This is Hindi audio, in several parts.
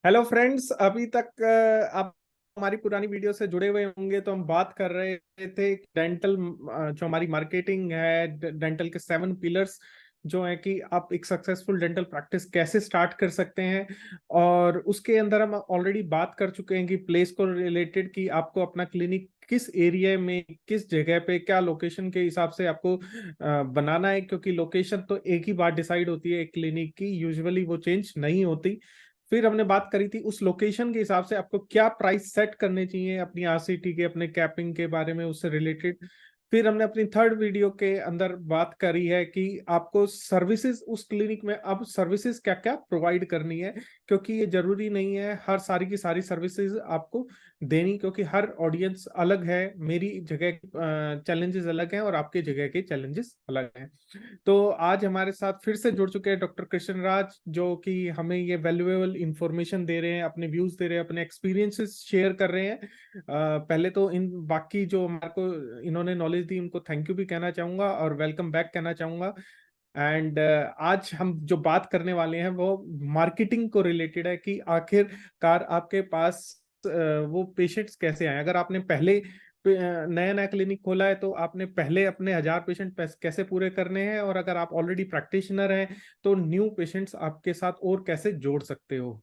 Hello friends. अभी तक आप हमारी पुरानी वीडियो से जुड़े हुए होंगे तो हम बात कर रहे थे डेंटल, जो हमारी मार्केटिंग है, डेंटल के 7 पिलर्स जो है कि आप एक सक्सेसफुल डेंटल प्रैक्टिस कैसे स्टार्ट कर सकते हैं। और उसके अंदर हम ऑलरेडी बात कर चुके हैं कि प्लेस को रिलेटेड, कि आपको अपना क्लिनिक किस एरिया में, किस जगह पे, क्या लोकेशन के हिसाब से आपको बनाना है, क्योंकि लोकेशन तो एक ही बार डिसाइड होती है एक क्लिनिक की, यूजुअली वो चेंज नहीं होती। फिर हमने बात करी थी उस लोकेशन के हिसाब से आपको क्या प्राइस सेट करने चाहिए अपनी आरसीटी के, अपने कैपिंग के बारे में, उससे रिलेटेड। फिर हमने अपनी थर्ड वीडियो के अंदर बात करी है कि आपको सर्विसेज उस क्लिनिक में अब सर्विसेज क्या क्या प्रोवाइड करनी है, क्योंकि ये जरूरी नहीं है हर सारी की सारी सर्विसेज आपको देनी, क्योंकि हर ऑडियंस अलग है। मेरी जगह चैलेंजेस अलग हैं और आपके जगह के चैलेंजेस अलग हैं। तो आज हमारे साथ फिर से जुड़ चुके हैं डॉक्टर कृष्ण राज, जो कि हमें ये वैल्यूएबल इंफॉर्मेशन दे रहे हैं, अपने व्यूज दे रहे हैं, अपने एक्सपीरियंसेस शेयर कर रहे हैं। पहले तो इन बाकी जो हमारे को इन्होंने नॉलेज दी उनको थैंक यू भी कहना चाहूंगा और वेलकम बैक कहना चाहूंगा। एंड आज हम जो बात करने वाले हैं वो मार्केटिंग को रिलेटेड है, कि आखिरकार आपके पास वो पेशेंट्स कैसे आए। अगर आपने पहले नया नया क्लिनिक खोला है तो आपने पहले अपने 1000 पेशेंट कैसे पूरे करने हैं, और अगर आप ऑलरेडी प्रैक्टिशनर हैं तो न्यू पेशेंट्स आपके साथ और कैसे जोड़ सकते हो।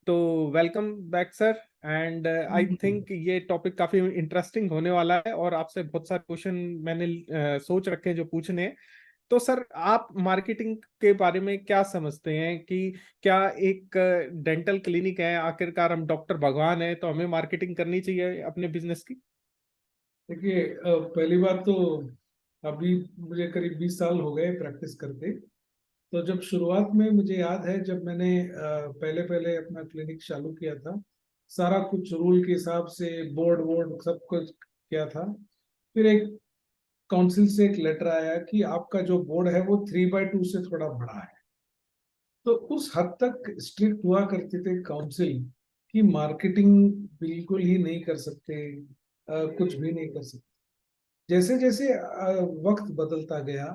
तो welcome back sir. And I think ये टॉपिक काफी इंटरेस्टिंग होने वाला है और आपसे बहुत सारे क्वेश्चन मैंने सोच रखे हैं जो पूछने हैं। तो सर, आप मार्केटिंग के बारे में क्या समझते हैं कि क्या एक डेंटल क्लिनिक है, आखिरकार हम डॉक्टर भगवान है, तो हमें मार्केटिंग करनी चाहिए अपने बिजनेस की? देखिए, पहली बात तो अभी मुझे करीब 20 साल हो गए प्रैक्टिस करते। तो जब शुरुआत में मुझे याद है, जब मैंने पहले पहले अपना क्लिनिक चालू किया था, सारा कुछ रूल के हिसाब से बोर्ड वोर्ड सब कुछ किया था। फिर एक काउंसिल से एक लेटर आया कि आपका जो बोर्ड है वो 3/2 से थोड़ा बड़ा है। तो उस हद तक स्ट्रिक्ट हुआ करते थे काउंसिल कि मार्केटिंग बिल्कुल ही नहीं कर सकते, कुछ भी नहीं कर सकते। जैसे जैसे वक्त बदलता गया,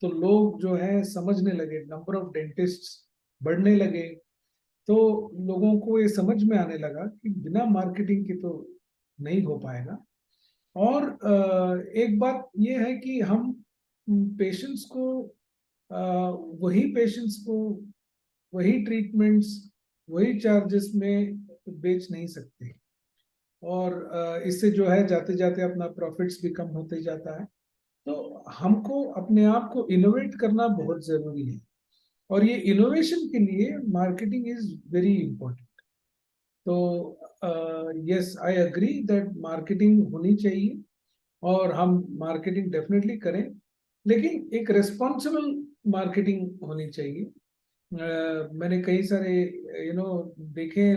तो लोग जो है समझने लगे, नंबर ऑफ डेंटिस्ट बढ़ने लगे। तो लोगों को ये समझ में आने लगा कि बिना मार्केटिंग के तो नहीं हो पाएगा। और एक बात ये है कि हम पेशेंट्स को, अ, वही पेशेंट्स को वही ट्रीटमेंट्स वही चार्जेस में बेच नहीं सकते। और इससे जो है जाते जाते अपना प्रॉफिट्स भी कम होते जाता है। तो हमको अपने आप को इनोवेट करना बहुत जरूरी है, और ये इनोवेशन के लिए मार्केटिंग इज वेरी इंपॉर्टेंट। तो yes, I agree that marketing होनी चाहिए, और हम मार्केटिंग डेफिनेटली करें, लेकिन एक रेस्पॉन्सिबल मार्केटिंग होनी चाहिए। मैंने कई सारे देखे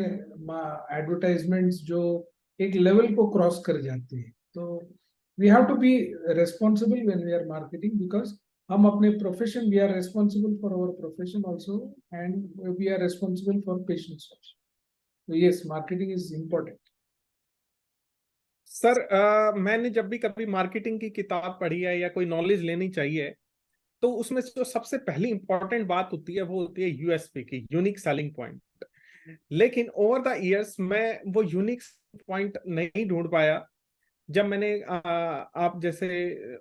एडवर्टाइजमेंट्स जो एक लेवल को क्रॉस कर जाते हैं। तो we have to be responsible when we are marketing, because हम अपने profession, we are responsible for our profession also, and we are responsible for patients also. तो yes, marketing is important. Sir, मैंने जब भी कभी मार्केटिंग की किताब पढ़ी है या कोई नॉलेज लेनी चाहिए, तो उसमें जो सबसे पहली इंपॉर्टेंट बात होती है वो होती है यूएसपी की, यूनिक सेलिंग पॉइंट। लेकिन ओवर द इयर्स मैं वो यूनिक पॉइंट नहीं ढूंढ पाया। जब मैंने आप जैसे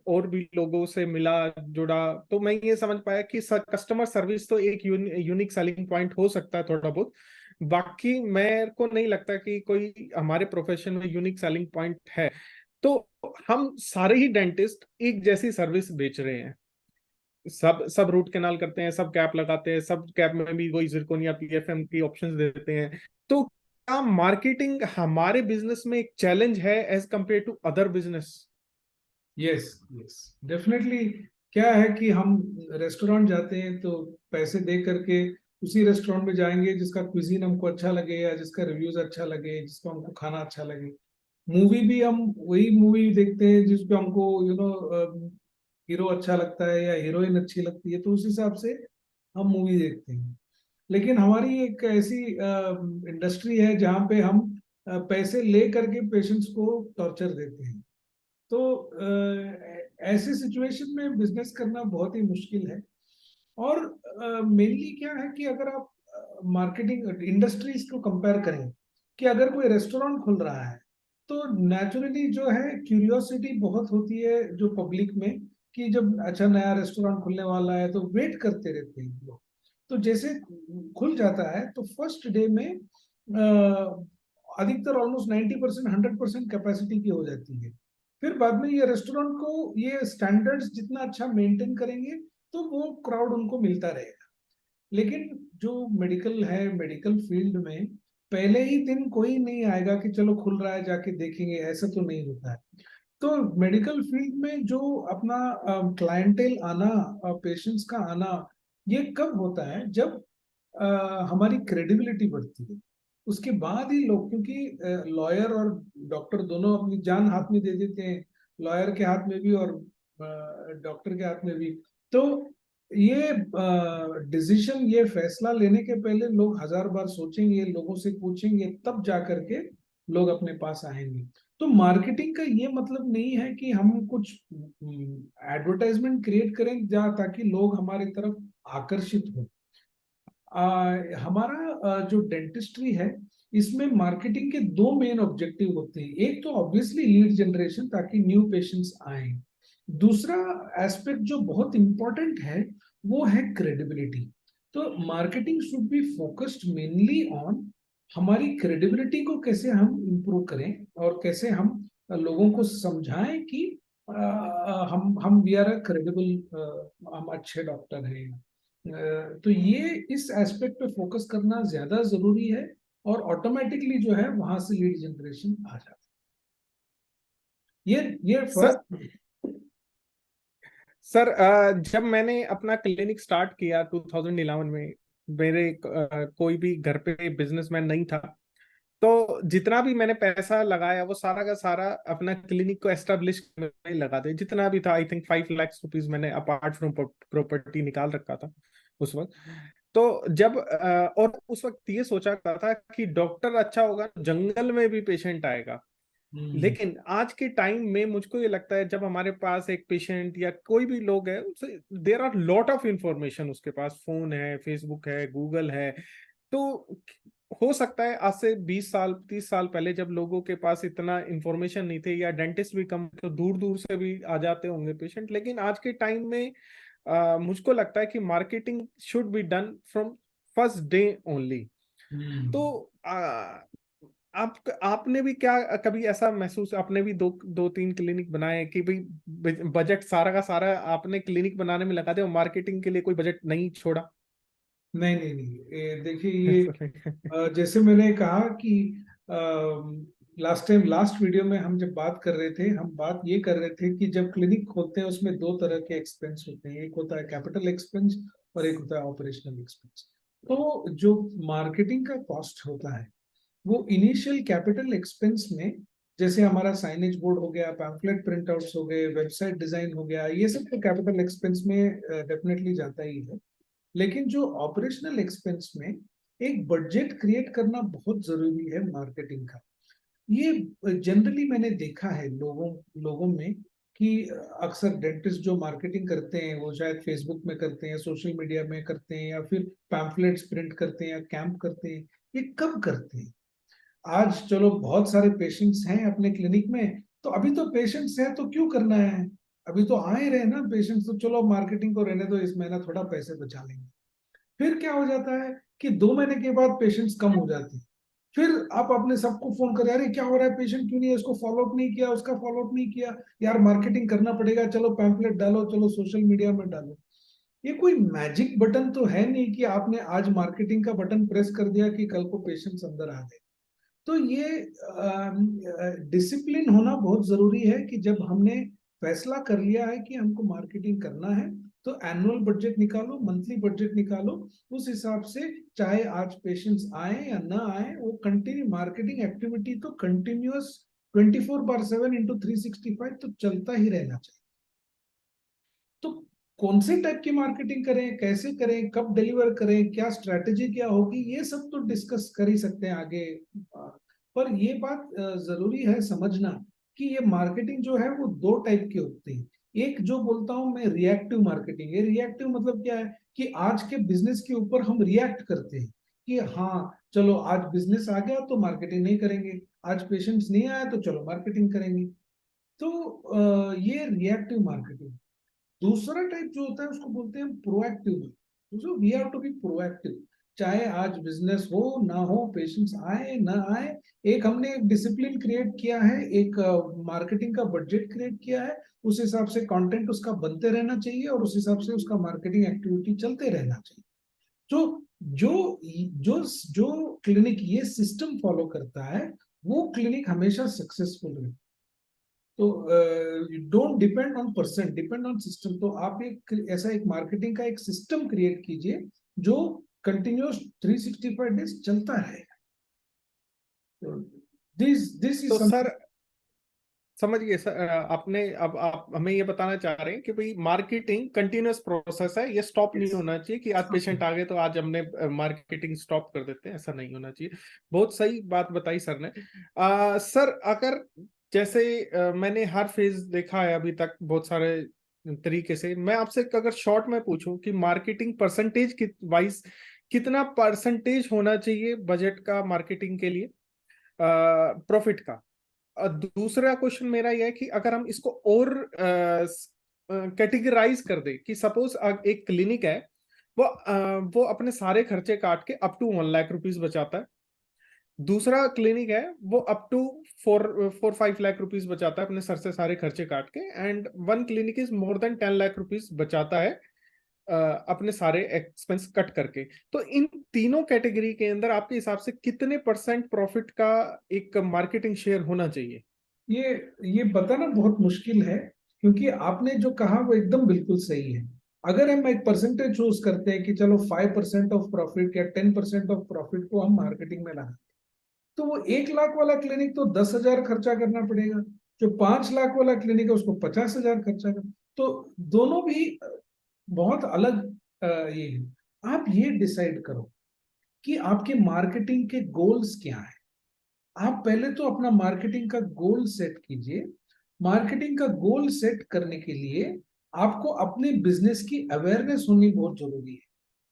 और भी लोगों से मिला, जुड़ा, तो मैं ये समझ पाया कि कस्टमर सर्विस तो एक यूनिक सेलिंग पॉइंट हो सकता है थोड़ा बहुत। बाकी मेरे को नहीं लगता कि कोई हमारे प्रोफेशन में यूनिक सेलिंग पॉइंट है। तो हम सारे ही डेंटिस्ट एक जैसी सर्विस बेच रहे हैं। सब सब रूट कैनाल करते हैं, सब कैप लगाते हैं, सब कैप में भी वही जिरकोनिया पीएफएम की ऑप्शंस देते हैं। तो क्या मार्केटिंग हमारे बिजनेस में एक चैलेंज है as compare to other business? Yes, yes, definitely. क्या है कि हम रेस्टोरेंट जाते हैं तो पैसे दे करके उसी रेस्टोरेंट में जाएंगे जिसका क्विजीन हमको अच्छा लगे, या जिसका रिव्यूज अच्छा लगे, जिसको हमको खाना अच्छा लगे। मूवी भी हम वही मूवी देखते हैं जिसपे हमको हीरो अच्छा लगता है या हीरोइन अच्छी लगती है, तो उस हिसाब से हम मूवी देखते हैं। लेकिन हमारी एक ऐसी इंडस्ट्री है जहाँ पे हम पैसे ले करके पेशेंट्स को टॉर्चर देते हैं। तो ऐसे सिचुएशन में बिजनेस करना बहुत ही मुश्किल है। और मेनली क्या है कि अगर आप मार्केटिंग इंडस्ट्रीज को कंपेयर करें कि अगर कोई रेस्टोरेंट खुल रहा है तो नेचुरली जो है क्यूरियोसिटी बहुत होती है जो पब्लिक में, कि जब अच्छा नया रेस्टोरेंट खुलने वाला है तो वेट करते रहते हैं लोग। तो जैसे खुल जाता है तो फर्स्ट डे में अधिकतर ऑलमोस्ट 90% 100% कैपेसिटी की हो जाती है। फिर बाद में ये रेस्टोरेंट को ये स्टैंडर्ड्स जितना अच्छा मेंटेन करेंगे तो वो क्राउड उनको मिलता रहेगा। लेकिन जो मेडिकल है, मेडिकल फील्ड में पहले ही दिन कोई नहीं आएगा कि चलो खुल रहा है जाके देखेंगे, ऐसा तो नहीं होता है। तो मेडिकल फील्ड में जो अपना क्लाइंटेल आना, पेशेंट्स का आना, ये कब होता है जब हमारी क्रेडिबिलिटी बढ़ती है। उसके बाद ही लोग, क्योंकि लॉयर और डॉक्टर दोनों अपनी जान हाथ में दे देते हैं, लॉयर के हाथ में भी और डॉक्टर के हाथ में भी। तो ये डिसीजन, ये फैसला लेने के पहले लोग 1000 बार सोचेंगे, लोगों से पूछेंगे, तब जा करके लोग अपने पास आएंगे। तो मार्केटिंग का ये मतलब नहीं है कि हम कुछ एडवर्टाइजमेंट क्रिएट करें जहाँ ताकि लोग हमारी तरफ आकर्षित हो। हमारा जो डेंटिस्ट्री है इसमें मार्केटिंग के दो मेन ऑब्जेक्टिव होते हैं। एक तो ऑब्वियसली लीड जनरेशन ताकि न्यू पेशेंट्स आए। दूसरा एस्पेक्ट जो बहुत इंपॉर्टेंट है वो है क्रेडिबिलिटी। तो marketing should be focused mainly on हमारी क्रेडिबिलिटी को कैसे हम इम्प्रूव करें और कैसे हम लोगों को समझाएं कि हम वी आर अ क्रेडिबल, हम अच्छे डॉक्टर हैं। तो ये इस एस्पेक्ट पे फोकस करना ज्यादा जरूरी है और ऑटोमेटिकली जो है वहां से लीड जनरेशन आ जाता है। ये सर फर्स्ट। सर जब मैंने अपना क्लिनिक स्टार्ट किया 2011 में, मेरे कोई भी घर पे बिजनेसमैन नहीं था। तो जितना भी मैंने पैसा लगाया वो सारा का सारा अपना क्लिनिक को एस्टेब्लिश करने में लगा दे, जितना भी था। आई थिंक 5 लाख रुपीज मैंने अपार्ट फ्रॉम प्रॉपर्टी निकाल रखा था उस वक्त। तो जब और उस वक्त ये सोचा करता था कि डॉक्टर अच्छा होगा जंगल में भी पेशेंट आएगा। हम्म। लेकिन आज के टाइम में मुझको ये लगता है जब हमारे पास एक पेशेंट या कोई भी लोग है, उसे there are lot of information, उसके पास फोन है, फेसबुक है, गूगल है। तो हो सकता है आज से 20 साल 30 साल पहले जब लोगों के पास इतना इंफॉर्मेशन नहीं थे या डेंटिस्ट भी कम, तो दूर दूर से भी आ जाते होंगे पेशेंट। लेकिन आज के टाइम में मुझको लगता है कि marketing should be done from first day only. Hmm. तो आप आपने भी क्या कभी ऐसा महसूस, आपने भी दो दो तीन क्लिनिक बनाए कि भाई बजट सारा का सारा आपने क्लिनिक बनाने में लगा दिया और मार्केटिंग के लिए कोई बजट नहीं छोड़ा? नहीं नहीं नहीं, देखिए ये जैसे मैंने कहा कि लास्ट टाइम लास्ट वीडियो में हम जब बात कर रहे थे, हम बात ये कर रहे थे कि जब क्लिनिक खोलते हैं उसमें दो तरह के एक्सपेंस होते हैं। एक होता है कैपिटल एक्सपेंस और एक होता है ऑपरेशनल एक्सपेंस। तो जो मार्केटिंग का कॉस्ट होता है वो इनिशियल कैपिटल एक्सपेंस में, जैसे हमारा साइनेज बोर्ड हो गया, पैम्फलेट प्रिंट आउट्स हो गए, वेबसाइट डिजाइन हो गया, ये सब तो कैपिटल एक्सपेंस में डेफिनेटली जाता ही है। लेकिन जो ऑपरेशनल एक्सपेंस में एक बजट क्रिएट करना बहुत जरूरी है मार्केटिंग का। ये जनरली मैंने देखा है लोगों में कि अक्सर डेंटिस्ट जो मार्केटिंग करते हैं वो शायद फेसबुक में करते हैं, सोशल मीडिया में करते हैं, या फिर पैम्फलेट्स प्रिंट करते हैं या कैंप करते हैं। ये कब करते हैं? आज चलो बहुत सारे पेशेंट्स हैं अपने क्लिनिक में, तो अभी तो पेशेंट्स हैं तो क्यों करना है, अभी तो आए रहे ना पेशेंट्स, तो चलो मार्केटिंग को रहने दो, इस महीना थोड़ा पैसे बचा लेंगे। फिर क्या हो जाता है कि 2 महीने के बाद पेशेंट्स कम हो जाते हैं। फिर आप अपने सबको फोन करें, अरे क्या हो रहा है, पेशेंट क्यों नहीं है, इसको फॉलोअप नहीं किया, उसका फॉलोअप नहीं किया, यार मार्केटिंग करना पड़ेगा, चलो पैम्फलेट डालो, चलो सोशल मीडिया में डालो। ये कोई मैजिक बटन तो है नहीं कि आपने आज मार्केटिंग का बटन प्रेस कर दिया कि कल को पेशेंट्स अंदर आ गए। तो ये डिसिप्लिन होना बहुत जरूरी है कि जब हमने फैसला कर लिया है कि हमको मार्केटिंग करना है तो एनुअल बजट निकालो, मंथली बजट निकालो। उस हिसाब से चाहे आज पेशेंट्स आए या ना आए, वो कंटिन्यू मार्केटिंग एक्टिविटी तो कंटिन्यूअस 24/7 इंटू 365 तो चलता ही रहना चाहिए। तो कौन से टाइप की मार्केटिंग करें, कैसे करें, कब डिलीवर करें, क्या स्ट्रैटेजी क्या होगी, ये सब तो डिस्कस कर ही सकते हैं आगे। पर ये बात जरूरी है समझना कि ये मार्केटिंग जो है वो दो टाइप की होती है। एक जो बोलता हूं मैं रिएक्टिव मार्केटिंग, ये रिएक्टिव मतलब क्या है कि आज के बिजनेस के ऊपर हम रिएक्ट करते हैं कि हाँ चलो आज बिजनेस आ गया तो मार्केटिंग नहीं करेंगे, आज पेशेंट्स नहीं आया तो चलो मार्केटिंग करेंगे। तो ये रिएक्टिव मार्केटिंग। दूसरा टाइप जो होता है उसको बोलते हैं proactive. So we have to be proactive, चाहे आज बिजनेस हो ना हो, पेशेंट्स आए ना आए। एक हमने एक डिसिप्लिन क्रिएट किया है, एक मार्केटिंग का बजट क्रिएट किया है, उस हिसाब से कंटेंट उसका बनते रहना चाहिए और उस हिसाब से उसका मार्केटिंग एक्टिविटी चलते रहना चाहिए। तो जो जो जो क्लिनिक ये सिस्टम फॉलो करता है वो क्लिनिक हमेशा सक्सेसफुल है। तो don't depend on person, depend on system. तो आप एक ऐसा एक मार्केटिंग का एक सिस्टम क्रिएट कीजिए जो कंटिन्यूस 365 डेज चलता रहेगा। तो दिस इज तो समथिंग। सर समझ गए सर, आपने अब आप हमें ये बताना चाह रहे हैं कि भाई मार्केटिंग कंटिन्यूअस प्रोसेस है, ये स्टॉप नहीं होना चाहिए कि आज पेशेंट आ गए तो आज हमने मार्केटिंग स्टॉप कर देते हैं, ऐसा नहीं होना चाहिए। बहुत सही बात बताई सर ने। सर अगर जैसे मैंने हर फेज देखा है अभी तक बहुत सारे तरीके से, मैं आपसे अगर शॉर्ट में पूछूं कि मार्केटिंग परसेंटेज वाइज कितना परसेंटेज होना चाहिए बजट का मार्केटिंग के लिए, प्रॉफिट का। दूसरा क्वेश्चन मेरा यह है कि अगर हम इसको और कैटेगराइज कर दे कि सपोज एक क्लिनिक है, वो अपने सारे खर्चे काट के अप टू 1 लाख रुपीज बचाता है। दूसरा क्लिनिक है वो अप टू 4-5 लाख रुपीज बचाता है अपने सर से सारे खर्चे काट के, and one clinic is more than 10 lakh rupees बचाता है अपने सारे एक्सपेंस कट करके। तो इन तीनों कैटेगरी के अंदर आपके हिसाब से कितने परसेंट प्रॉफिट का एक मार्केटिंग शेयर होना चाहिए? ये ये बताना बहुत मुश्किल है, क्योंकि आपने जो कहा वो एकदम बिल्कुल सही है। अगर हम एक परसेंटेज चूज करते हैं कि चलो 5% ऑफ प्रॉफिट या 10% ऑफ प्रॉफिट को हम मार्केटिंग में लगाते, तो वो 1 लाख वाला क्लिनिक तो 10,000 खर्चा करना पड़ेगा, जो 5 लाख वाला क्लिनिक है उसको 50,000 खर्चा करना। तो दोनों भी बहुत अलग ये है। आप ये डिसाइड करो कि आपके मार्केटिंग के गोल्स क्या है। आप पहले तो अपना मार्केटिंग का गोल सेट कीजिए। मार्केटिंग का गोल सेट करने के लिए आपको अपने बिजनेस की अवेयरनेस होनी बहुत जरूरी है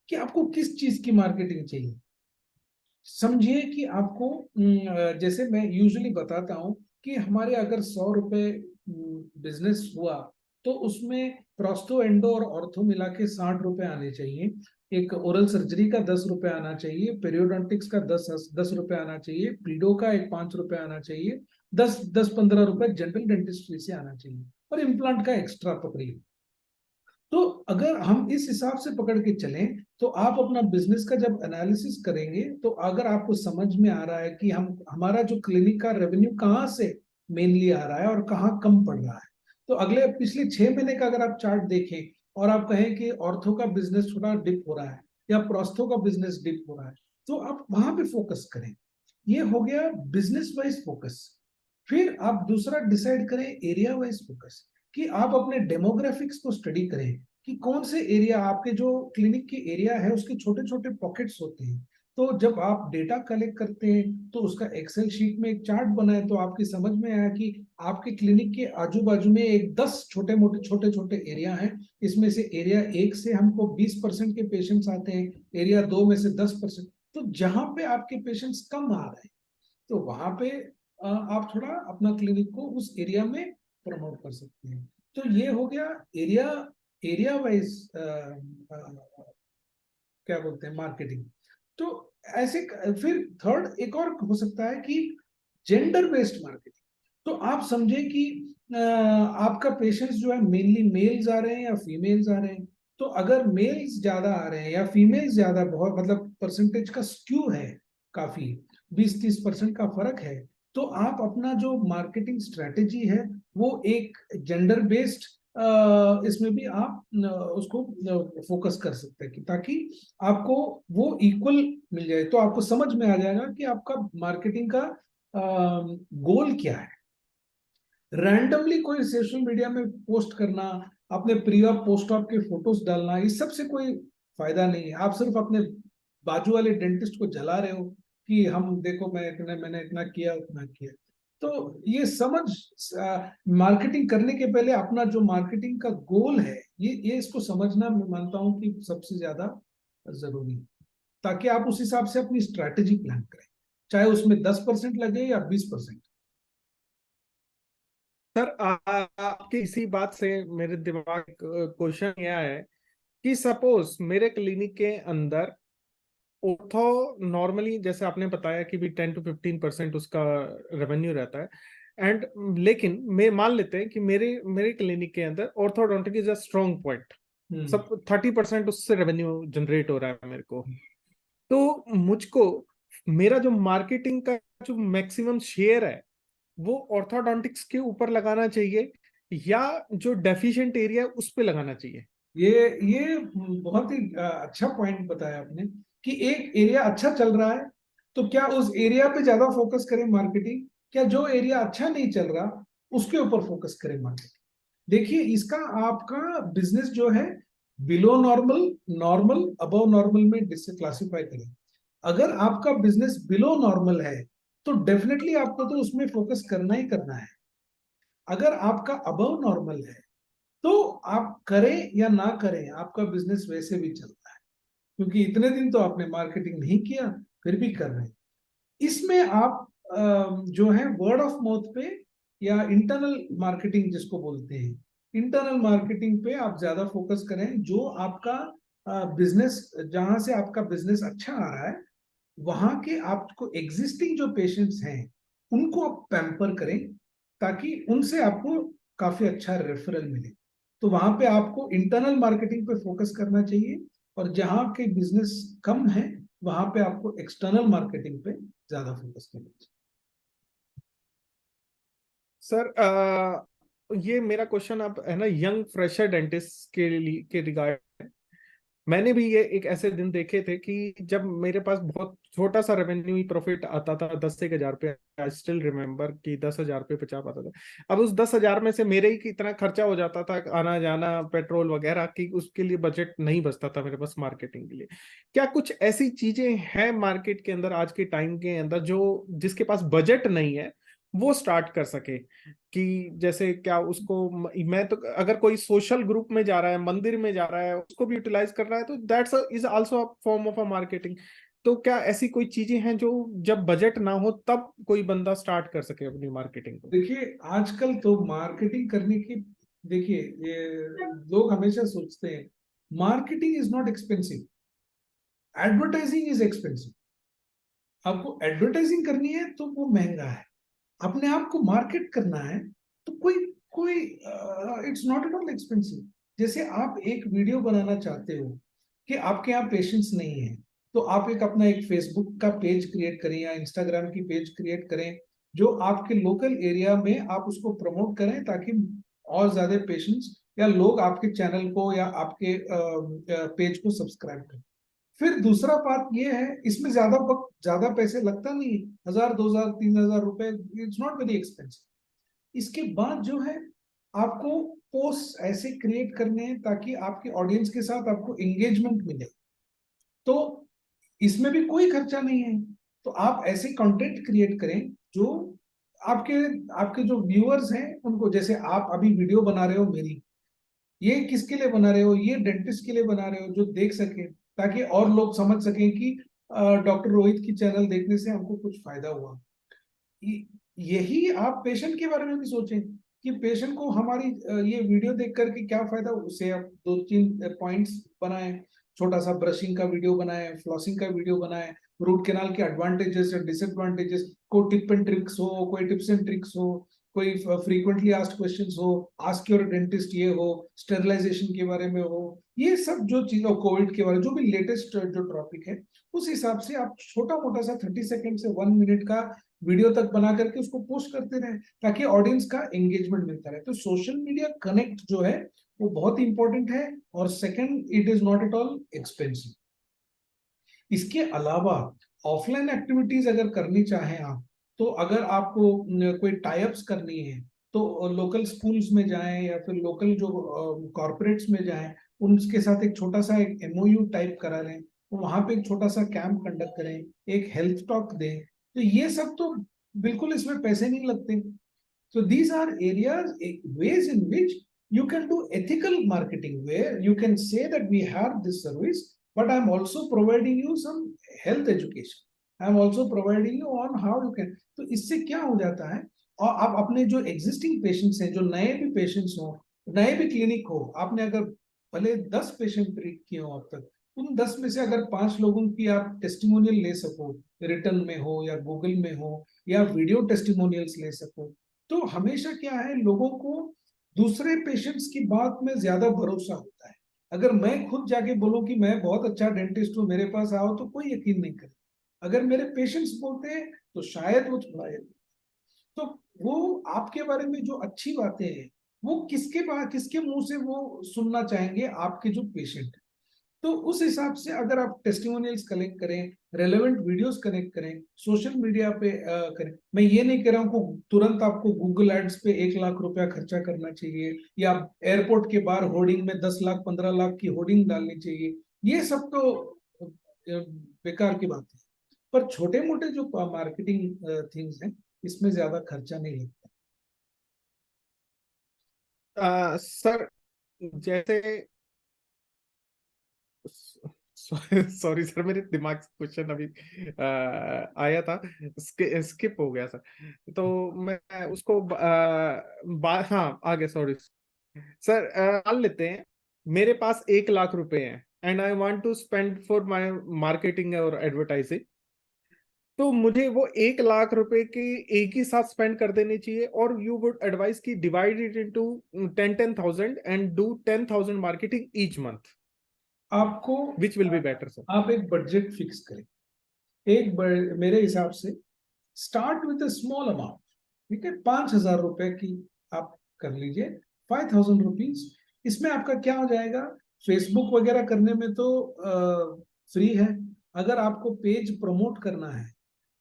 कि आपको किस चीज की मार्केटिंग चाहिए। समझिए कि आपको जैसे मैं यूजुअली बताता हूं कि हमारे अगर 100 रुपए बिजनेस हुआ तो उसमें प्रोस्टो एंडो और ऑर्थो मिला के 60 रुपए आने चाहिए। एक ओरल सर्जरी का 10 रुपए आना चाहिए, पेरियोडोंटिक्स का 10 रुपए आना चाहिए, पीडो का एक 5 रुपए आना चाहिए, 10-15 रुपए जनरल डेंटिस्ट्री से आना चाहिए, और इम्प्लांट का एक्स्ट्रा पकड़िए। तो अगर हम इस हिसाब से पकड़ के चलें तो आप अपना बिजनेस का जब एनालिसिस करेंगे तो अगर आपको समझ में आ रहा है कि हम हमारा जो क्लिनिक का रेवेन्यू कहाँ से मेनली आ रहा है और कहाँ कम पड़ रहा है, तो अगले पिछले 6 महीने का अगर आप चार्ट देखें और आप कहें कि ऑर्थो का बिजनेस थोड़ा डिप हो रहा है या प्रोस्थो का बिजनेस डिप हो रहा है, तो आप वहां पे फोकस करें। ये हो गया बिजनेस वाइज फोकस। फिर आप दूसरा डिसाइड करें एरिया वाइज फोकस, कि आप अपने डेमोग्राफिक्स को स्टडी करें कि कौन से एरिया, आपके जो क्लिनिक की एरिया है उसके छोटे छोटे पॉकेट्स होते हैं। तो जब आप डेटा कलेक्ट करते हैं तो उसका एक्सेल शीट में एक चार्ट बनाए तो आपकी समझ में आया कि आपके क्लिनिक के आजू बाजू में एक 10 छोटे छोटे एरिया हैं। इसमें से एरिया 1 से हमको 20% के पेशेंट्स आते हैं, एरिया 2 में से 10%। तो जहां पे आपके पेशेंट्स कम आ रहे हैं तो वहां पे आप थोड़ा अपना क्लिनिक को उस एरिया में प्रमोट कर सकते हैं। तो ये हो गया एरिया एरिया वाइज क्या बोलते हैं मार्केटिंग। तो ऐसे फिर थर्ड एक और हो सकता है कि जेंडर बेस्ड मार्केटिंग। तो आप समझे कि आपका पेशेंट्स जो है मेनली मेल्स आ रहे हैं या फीमेल्स आ रहे हैं। तो अगर मेल्स ज्यादा आ रहे हैं या फीमेल्स ज्यादा, बहुत मतलब परसेंटेज का स्क्यू है, काफी 20-30% का फर्क है, तो आप अपना जो मार्केटिंग स्ट्रेटेजी है वो एक जेंडर बेस्ड इसमें भी आप उसको फोकस कर सकते हैं कि ताकि आपको वो इक्वल मिल जाए। तो आपको समझ में आ जाएगा कि आपका मार्केटिंग का गोल क्या है। रैंडमली कोई सोशल मीडिया में पोस्ट करना, अपने प्री ऑफ पोस्ट ऑफ के फोटोज डालना, इस सब से कोई फायदा नहीं है। आप सिर्फ अपने बाजू वाले डेंटिस्ट को जला रहे हो कि हम देखो मैंने इतना किया उतना किया। तो ये समझ, मार्केटिंग करने के पहले अपना जो मार्केटिंग का गोल है ये इसको समझना मैं मानता हूँ कि सबसे ज्यादा जरूरी है। ताकि आप उस हिसाब से अपनी स्ट्रैटेजी प्लान करें, चाहे उसमें 10% लगे या 20%। सर आपकी इसी बात से मेरे दिमाग क्वेश्चन यह है कि सपोज मेरे क्लिनिक के अंदर ऑर्थो नॉर्मली, जैसे आपने बताया कि भी 10 to 15% उसका रेवेन्यू रहता है, एंड लेकिन मैं मान लेते हैं कि मेरे मेरे क्लिनिक के अंदर orthodontic is a strong point, सब 30% उससे रेवेन्यू जनरेट हो रहा है मेरे को। तो मुझको मेरा जो मार्केटिंग का जो मैक्सिमम शेयर है वो ऑर्थोडोंटिक्स के ऊपर लगाना चाहिए या जो डेफिशिएंट एरिया है उस पे लगाना चाहिए? ये बहुत ही अच्छा पॉइंट बताया आपने कि एक एरिया अच्छा चल रहा है तो क्या उस एरिया पे ज्यादा फोकस करें मार्केटिंग, क्या जो एरिया अच्छा नहीं चल रहा उसके ऊपर फोकस करें मार्केटिंग। देखिए, इसका आपका बिजनेस जो है below normal, normal, above normal में क्लासिफाई करें। अगर आपका बिजनेस बिलो नॉर्मल है तो डेफिनेटली आपको तो उसमें फोकस करना ही करना है। अगर आपका अबव नॉर्मल है तो आप करें या ना करें, आपका बिजनेस वैसे भी चलता है, क्योंकि इतने दिन तो आपने मार्केटिंग नहीं किया फिर भी कर रहे हैं। इसमें आप जो है वर्ड ऑफ माउथ पे या इंटरनल मार्केटिंग जिसको बोलते हैं, इंटरनल मार्केटिंग पे आप ज्यादा फोकस करें। जो आपका बिजनेस, जहां से आपका बिजनेस अच्छा आ रहा है वहां के आपको एग्जिस्टिंग जो पेशेंट्स हैं उनको आप पैम्पर करें, ताकि उनसे आपको काफी अच्छा रेफरल मिले। तो वहां पे आपको इंटरनल मार्केटिंग पे फोकस करना चाहिए, और जहां के बिजनेस कम है वहां पे आपको एक्सटर्नल मार्केटिंग पे ज्यादा फोकस करना चाहिए। सर ये मेरा क्वेश्चन अब है ना यंग फ्रेशर डेंटिस्ट के लिए के रिगार्ड। मैंने भी ये एक ऐसे दिन देखे थे कि जब मेरे पास बहुत छोटा सा रेवेन्यू ही प्रॉफिट आता था, 10 से 1 हजार रुपये। आई स्टिल रिमेम्बर कि 10 हजार रुपये 50 आता था। अब उस 10 हजार में से मेरे ही कितना खर्चा हो जाता था, आना जाना पेट्रोल वगैरह, कि उसके लिए बजट नहीं बचता था मेरे पास मार्केटिंग के लिए। क्या कुछ ऐसी चीजें हैं मार्केट के अंदर आज के टाइम के अंदर जो जिसके पास बजट नहीं है वो स्टार्ट कर सके? कि जैसे क्या उसको मैं तो अगर कोई सोशल ग्रुप में जा रहा है, मंदिर में जा रहा है, उसको भी यूटिलाइज कर रहा है, तो that's is also a form of a marketing. तो क्या ऐसी कोई चीजें हैं जो जब बजट ना हो तब कोई बंदा स्टार्ट कर सके अपनी मार्केटिंग को? देखिए, आजकल तो मार्केटिंग करने की, देखिए, ये लोग हमेशा सोचते हैं marketing is not expensive, advertising is expensive. आपको एडवर्टाइजिंग करनी है तो वो महंगा है, अपने आप को मार्केट करना है तो कोई कोई it's not at all expensive. जैसे आप एक वीडियो बनाना चाहते हो कि आपके यहाँ पेशेंट्स नहीं है, तो आप एक अपना एक फेसबुक का पेज क्रिएट करें या इंस्टाग्राम की पेज क्रिएट करें, जो आपके लोकल एरिया में आप उसको प्रमोट करें, ताकि और ज्यादा पेशेंट्स या लोग आपके चैनल को या आपके पेज को सब्सक्राइब करें। फिर दूसरा बात ये है, इसमें ज्यादा पैसे लगता नहीं है, 1,000, 2,000, 3,000 रुपए, इट्स नॉट वेरी एक्सपेंसिव। इसके बाद जो है आपको पोस्ट ऐसे क्रिएट करने हैं ताकि आपके ऑडियंस के साथ आपको एंगेजमेंट मिले। तो इसमें भी कोई खर्चा नहीं है। तो आप ऐसे कंटेंट क्रिएट करें जो आपके आपके जो व्यूअर्स हैं उनको, जैसे आप अभी वीडियो बना रहे हो मेरी, ये किसके लिए बना रहे हो, ये डेंटिस्ट के लिए बना रहे हो जो देख सके, ताकि और लोग समझ सकें कि डॉक्टर रोहित की चैनल देखने से हमको कुछ फायदा हुआ। यही आप पेशेंट के बारे में भी सोचें कि पेशेंट को हमारी ये वीडियो देख करके क्या फायदा, उसे आप 2-3 पॉइंट्स बनाएं, छोटा सा ब्रशिंग का वीडियो बनाएं, फ्लॉसिंग का वीडियो बनाएं, रूट कैनाल के एडवांटेजेस और डिसएडवांटेजेस को, टिप एंड ट्रिक्स हो, कोई टिप्स एंड ट्रिक्स हो, कोई फ्रीक्वेंटली आस्क्ड क्वेश्चंस हो, आस्क योर डेंटिस्ट ये हो, स्टेरिलाइजेशन के बारे में हो, ये सब जो चीजों, कोविड के बारे में जो भी लेटेस्ट जो टॉपिक है, उस हिसाब से आप छोटा मोटा सा 30 सेकंड से 1 मिनट का वीडियो तक बना करके उसको पोस्ट करते रहे, ताकि ऑडियंस का एंगेजमेंट मिलता रहे। तो सोशल मीडिया कनेक्ट जो है वो बहुत इंपॉर्टेंट है, और second, it is not at all expensive. इसके अलावा ऑफलाइन एक्टिविटीज अगर करनी चाहें आप, तो अगर आपको कोई टाइप्स करनी है तो लोकल स्कूल्स में जाएं या फिर लोकल जो कॉर्पोरेट्स में जाएं, उनके साथ एक छोटा सा एक एमओयू टाइप करा लें, तो वहां पे एक छोटा सा कैंप कंडक्ट करें, एक हेल्थ टॉक दें। तो ये सब तो बिल्कुल इसमें पैसे नहीं लगते। So these are areas, ways in which you can do ethical marketing, where you can say that we have this service, but I'm also providing you some health education, I am also providing you on how you can. तो इससे क्या हो जाता है, और आप अपने जो एग्जिस्टिंग पेशेंट्स हैं, जो नए भी पेशेंट्स हो, नए भी क्लिनिक हो, आपने अगर भले 10 पेशेंट ट्रीट किए हो अब तक, उन 10 में से अगर 5 लोगों की आप टेस्टिमोनियल ले सको, रिटर्न में हो या गूगल में हो, या वीडियो टेस्टिमोनियल्स ले सको, तो हमेशा क्या है, लोगों को दूसरे पेशेंट्स की बात में ज्यादा भरोसा होता है। अगर मैं खुद जाके बोलूं कि मैं बहुत अच्छा डेंटिस्ट हूं, मेरे पास आओ, तो कोई यकीन नहीं करे। अगर मेरे पेशेंट्स बोलते हैं तो शायद वो थोड़ा, तो वो आपके बारे में जो अच्छी बातें हैं, वो किसके मुंह से वो सुनना चाहेंगे, आपके जो पेशेंट। तो उस हिसाब से अगर आप टेस्टिमोनियल्स कलेक्ट करें, रेलेवेंट वीडियोस कनेक्ट करें, सोशल मीडिया पे करें। मैं ये नहीं कह रहा हूँ को तुरंत आपको गूगल एड्स पे 1 लाख रुपया खर्चा करना चाहिए, या एयरपोर्ट के बाहर होर्डिंग में 10 लाख 15 लाख की होर्डिंग डालनी चाहिए। ये सब तो बेकार की बात है। पर छोटे मोटे जो मार्केटिंग थिंग्स हैं, इसमें ज्यादा खर्चा नहीं लगता। सर जैसे, सॉरी सर, मेरे दिमाग से क्वेश्चन अभी आया था, स्किप हो गया सर, तो मैं उसको हाँ आगे, सॉरी सर। मान लेते हैं मेरे पास 1 लाख रुपए हैं and I want to spend for my marketing और एडवर्टाइजिंग, तो मुझे वो 1 लाख रुपए के एक ही साथ स्पेंड कर देने चाहिए, और यू वुड एडवाइस की divide it into 10,000 and do 10,000 marketing each month, आपको which will be better sir? आप एक बजट फिक्स करें। मेरे हिसाब से स्टार्ट विद स्मॉल अमाउंट, ठीक है, 5,000 रुपए की आप कर लीजिए, 5,000 रुपीज। इसमें आपका क्या हो जाएगा, फेसबुक वगैरह करने में तो फ्री है। अगर आपको पेज प्रमोट करना है,